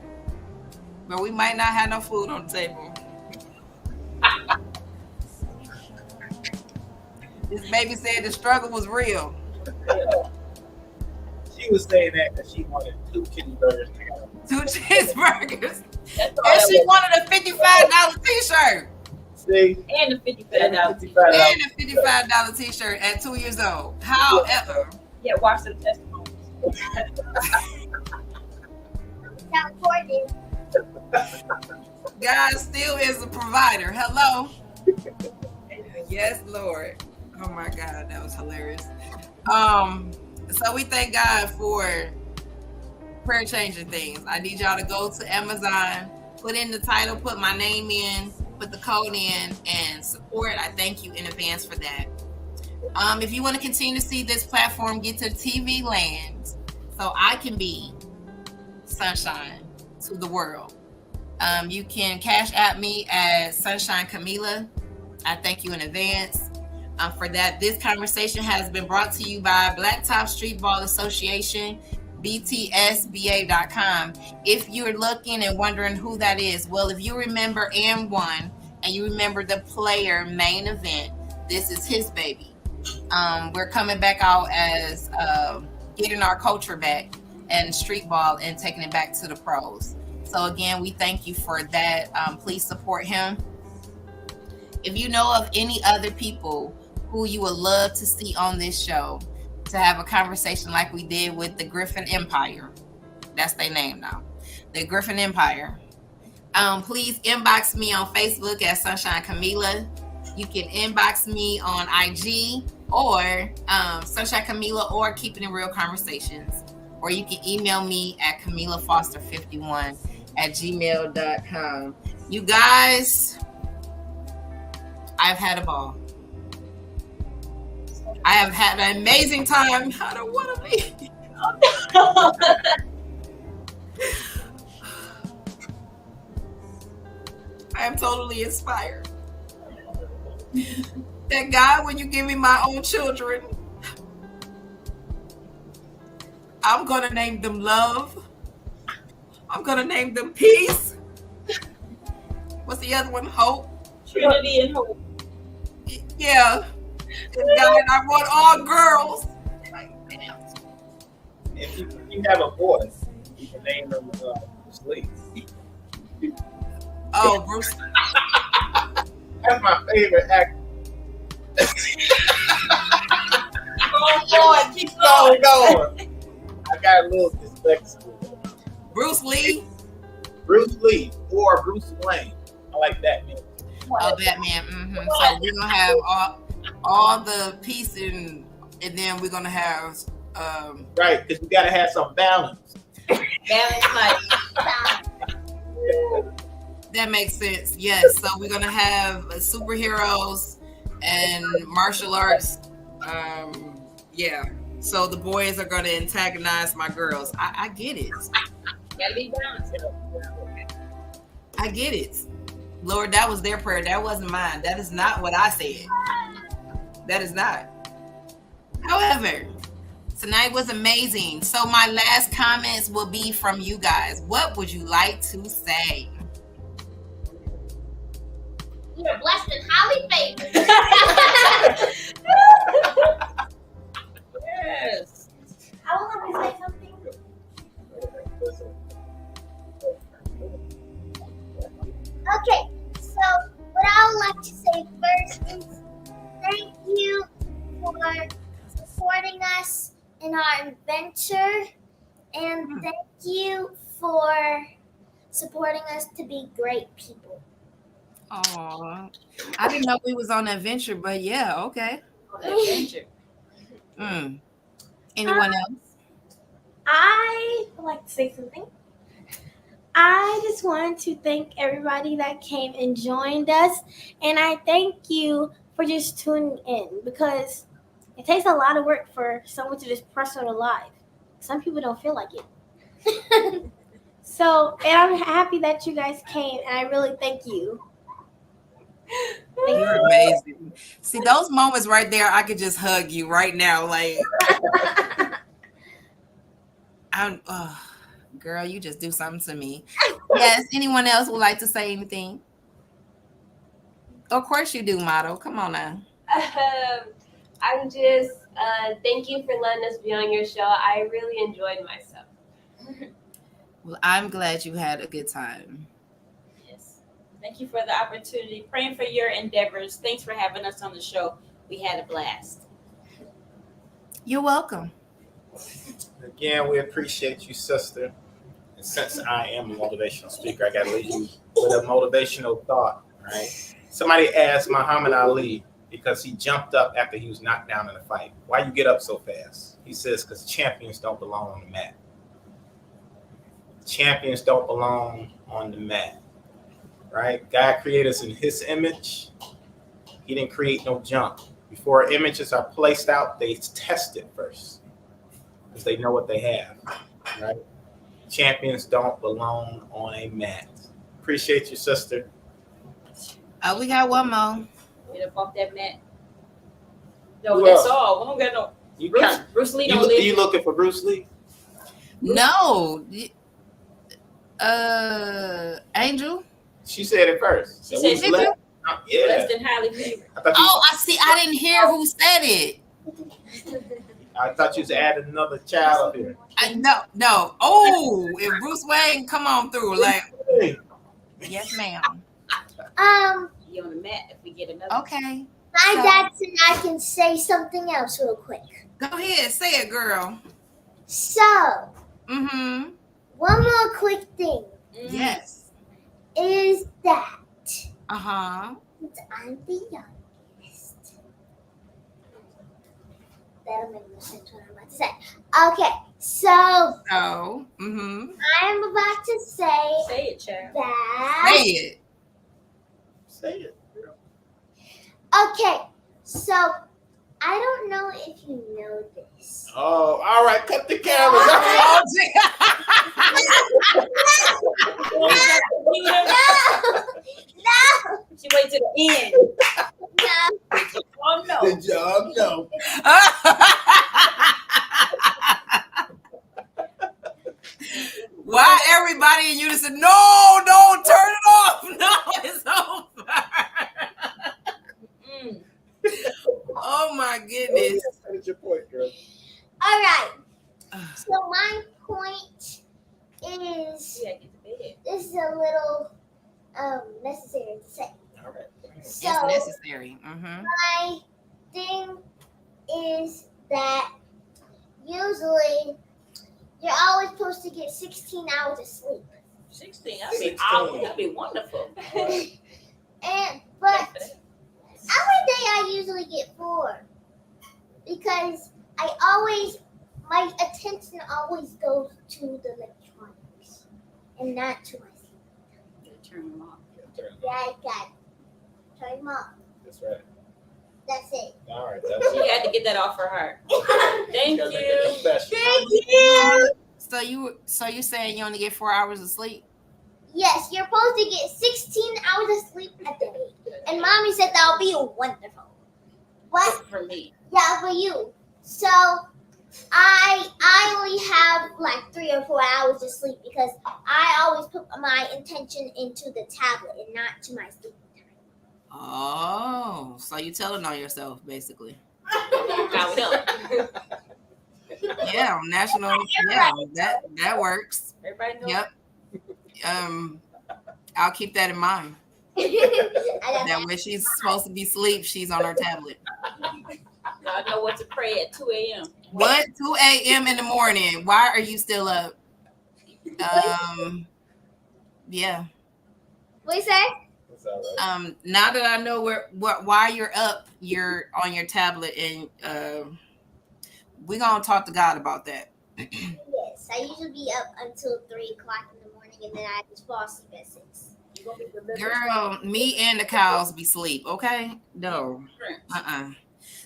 where we might not have no food on the table. This baby said the struggle was real. She was saying that because she wanted 2 kitty burgers. 2 cheeseburgers. And she wanted a $55 t-shirt. See? And the $55. And a $55 t-shirt at 2 years old. However, Yeah, watch the testimonies. California. God still is a provider. Hello. Yes, Lord. Oh my God, that was hilarious. So we thank God for prayer changing things. I need y'all to go to Amazon, put in the title, put my name in, put the code in, and support. I thank you in advance for that. If you want to continue to see this platform get to TV land, so I can be sunshine to the world, you can cash at me as Sunshine Camila. I thank you in advance for that. This conversation has been brought to you by Blacktop Streetball Association, btsba.com. If you're looking and wondering who that is, well, if you remember And1 and you remember the player main event, this is his baby. We're coming back out as getting our culture back and street ball and taking it back to the pros. So again, we thank you for that. Please support him. If you know of any other people who you would love to see on this show to have a conversation like we did with the Griffin Empire, that's their name now, the Griffin Empire, please inbox me on Facebook at Sunshine Camila. You can inbox me on IG or Sunshine Camila or Keeping It Real Conversations, or you can email me at CamilaFoster51@gmail.com. You guys, I've had a ball. I have had an amazing time. I don't want to leave. I am totally inspired. That God, when you give me my own children, I'm going to name them love. I'm going to name them peace. What's the other one? Hope. Trinity and hope. Yeah. And God, I want all girls. If you have a boy, you can name him Bruce Lee. Oh, Bruce. That's my favorite actor. Oh, boy, keep going. Going. I got a little dyslexic. Bruce Lee. Bruce Lee or Bruce Wayne. I like that, man. Oh, Batman. So we're gonna have all the peace and then we're gonna have Right, because we gotta have some balance. Balance life. that makes sense. Yes. So we're gonna have superheroes and martial arts. Yeah. So the boys are gonna antagonize my girls. I get it. Gotta be balanced. I get it. Lord, that was their prayer. That wasn't mine. That is not what I said. That is not. However, tonight was amazing. So my last comments will be from you guys. What would you like to say? You're blessed and highly favored. Yes. I would like to say something. Okay, so what I would like to say first is thank you for supporting us in our adventure, and thank you for supporting us to be great people. Oh, I didn't know we was on an adventure, but yeah, okay. Adventure. Anyone else? I would like to say something. I just wanted to thank everybody that came and joined us, and I thank you for just tuning in because it takes a lot of work for someone to just press on a live. Some people don't feel like it. So, and I'm happy that you guys came, and I really thank you. You're amazing. See, those moments right there, I could just hug you right now. Like, girl, you just do something to me. Yes, anyone else would like to say anything? Of course you do, Motto. Come on now. I'm just thank you for letting us be on your show. I really enjoyed myself. Well, I'm glad you had a good time. Yes. Thank you for the opportunity. Praying for your endeavors. Thanks for having us on the show. We had a blast. You're welcome. Again, we appreciate you, sister. And since I am a motivational speaker, I got to leave you with a motivational thought, right? Somebody asked Muhammad Ali, because he jumped up after he was knocked down in a fight, why you get up so fast? He says, because champions don't belong on the mat. Champions don't belong on the mat, right? God created us in his image. He didn't create no junk. Before images are placed out, they test it first because they know what they have, right? Champions don't belong on a mat. Appreciate you, sister. We got one more. Get up off that mat. No, Who that's else? all. We don't got no. You Bruce Lee don't live. you looking for Bruce Lee? No. Angel? She said it first. She said we let- yeah. Less than highly favored. I thought you, Oh, I see. I didn't hear who said it. I thought you was adding another child up here. No. Oh, if Bruce Wayne come on through, like, Hey. yes, ma'am. Be on the mat if we get another. Okay. My So- dad and I can say something else real quick. Go ahead, say it, girl. So, Mm-hmm. one more quick thing Yes. is that Uh-huh. since I'm the youngest, that'll make no sense what I'm about to say. Okay, so So, mm-hmm. I am about to say Say it, child. that. Say it. Say it, girl. Okay, so I don't know if you know this. Oh, all right. Cut the cameras. Oh, gee. No, She wait to the end. no. Oh no. Good job. No. Why everybody in unison? No, don't turn it off. No, it's over. Oh my goodness. Finish your point, girl. All right. So my point is Yeah, get to bed. this is a little necessary to say. All right. It's So necessary. Mm-hmm. my thing is that usually you're always supposed to get 16 hours of sleep. 16. 16. That'd be wonderful. But every day I usually get 4 because my attention always goes to the electronics and not to my sleep. Turn them off. Yeah, I got it. Turn them off. That's right. That's it. All right, that's You it. had to get that off her heart. Thank Gotta make it you. special. So you saying you only get 4 hours of sleep? Yes, you're supposed to get 16 hours of sleep a day. And mommy said that would be wonderful. What? For me. Yeah, for you. So I only have like 3 or 4 hours of sleep because I always put my intention into the tablet and not to my sleep time. Oh, so you telling on yourself basically? Now we know. Yeah, on national. Yeah, that works. Everybody know. Yep. I'll keep that in mind. That when she's supposed to be asleep, she's on her tablet. Now I know what to pray at 2 a.m. What? 2 a.m. in the morning? Why are you still up? Yeah. What you say? That's all right. Now that I know why you're up, you're on your tablet, and we're gonna talk to God about that. Yes, I usually be up until 3 o'clock in the morning and then I just fall asleep at 6. You gonna be delivered. Girl, me and the cows be sleep. Okay, no.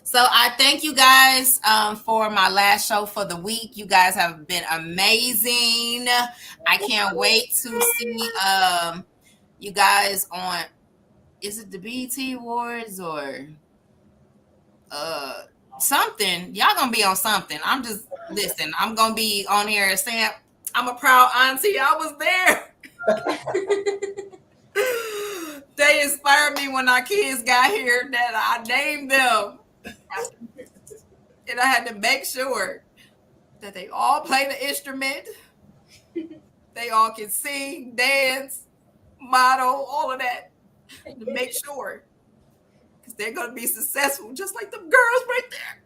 So I thank you guys for my last show for the week. You guys have been amazing. I can't wait to see you guys on, is it the BET Awards or something? Y'all gonna be on something. I'm gonna be on here saying I'm a proud auntie. I was there. They inspired me when our kids got here that I named them. And I had to make sure that they all play the instrument. They all can sing, dance, model, all of that. To make sure. Because they're going to be successful, just like them girls right there.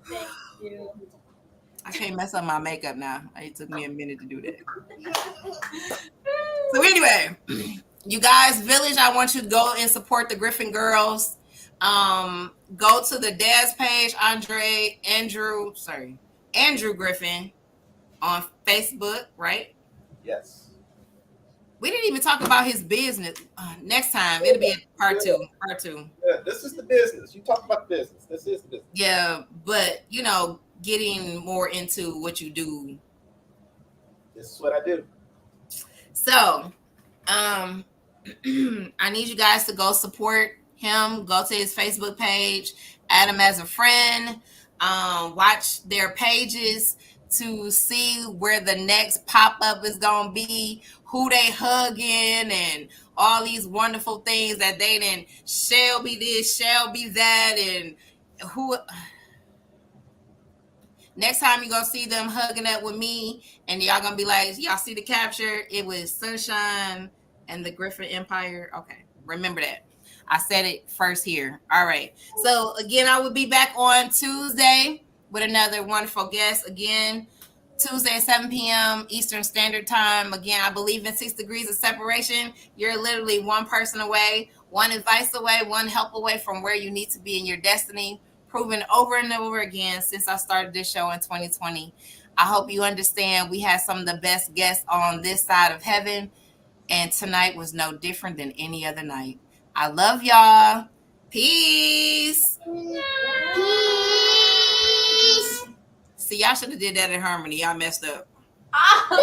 Thank you. I can't mess up my makeup now. It took me a minute to do that. So anyway, you guys, Village, I want you to go and support the Griffin girls. Go to the dad's page, Andrew Griffin on Facebook, right? Yes. We didn't even talk about his business. Next time, it'll be part two. Yeah, this is the business. You talk about business. This is the business. Yeah, but getting more into what you do. This is what I do. So, I need you guys to go support him. Go to his Facebook page, add him as a friend. Watch their pages to see where the next pop-up is gonna be, who they hugging, and all these wonderful things that they didn't shall be this, shall be that, and who. Next time you're gonna see them hugging up with me, and y'all gonna be like, y'all see the capture? It was Sunshine and the Griffin Empire. Okay, remember that. I said it first here. All right. So again, I will be back on Tuesday with another wonderful guest. Again, Tuesday at 7 p.m. Eastern Standard Time. Again, I believe in 6 degrees of separation. You're literally one person away, one advice away, one help away from where you need to be in your destiny. Proven over and over again since I started this show in 2020. I hope you understand we had some of the best guests on this side of heaven, and tonight was no different than any other night. I love y'all. Peace. Peace. See, y'all should have did that in harmony. Y'all messed up. Oh.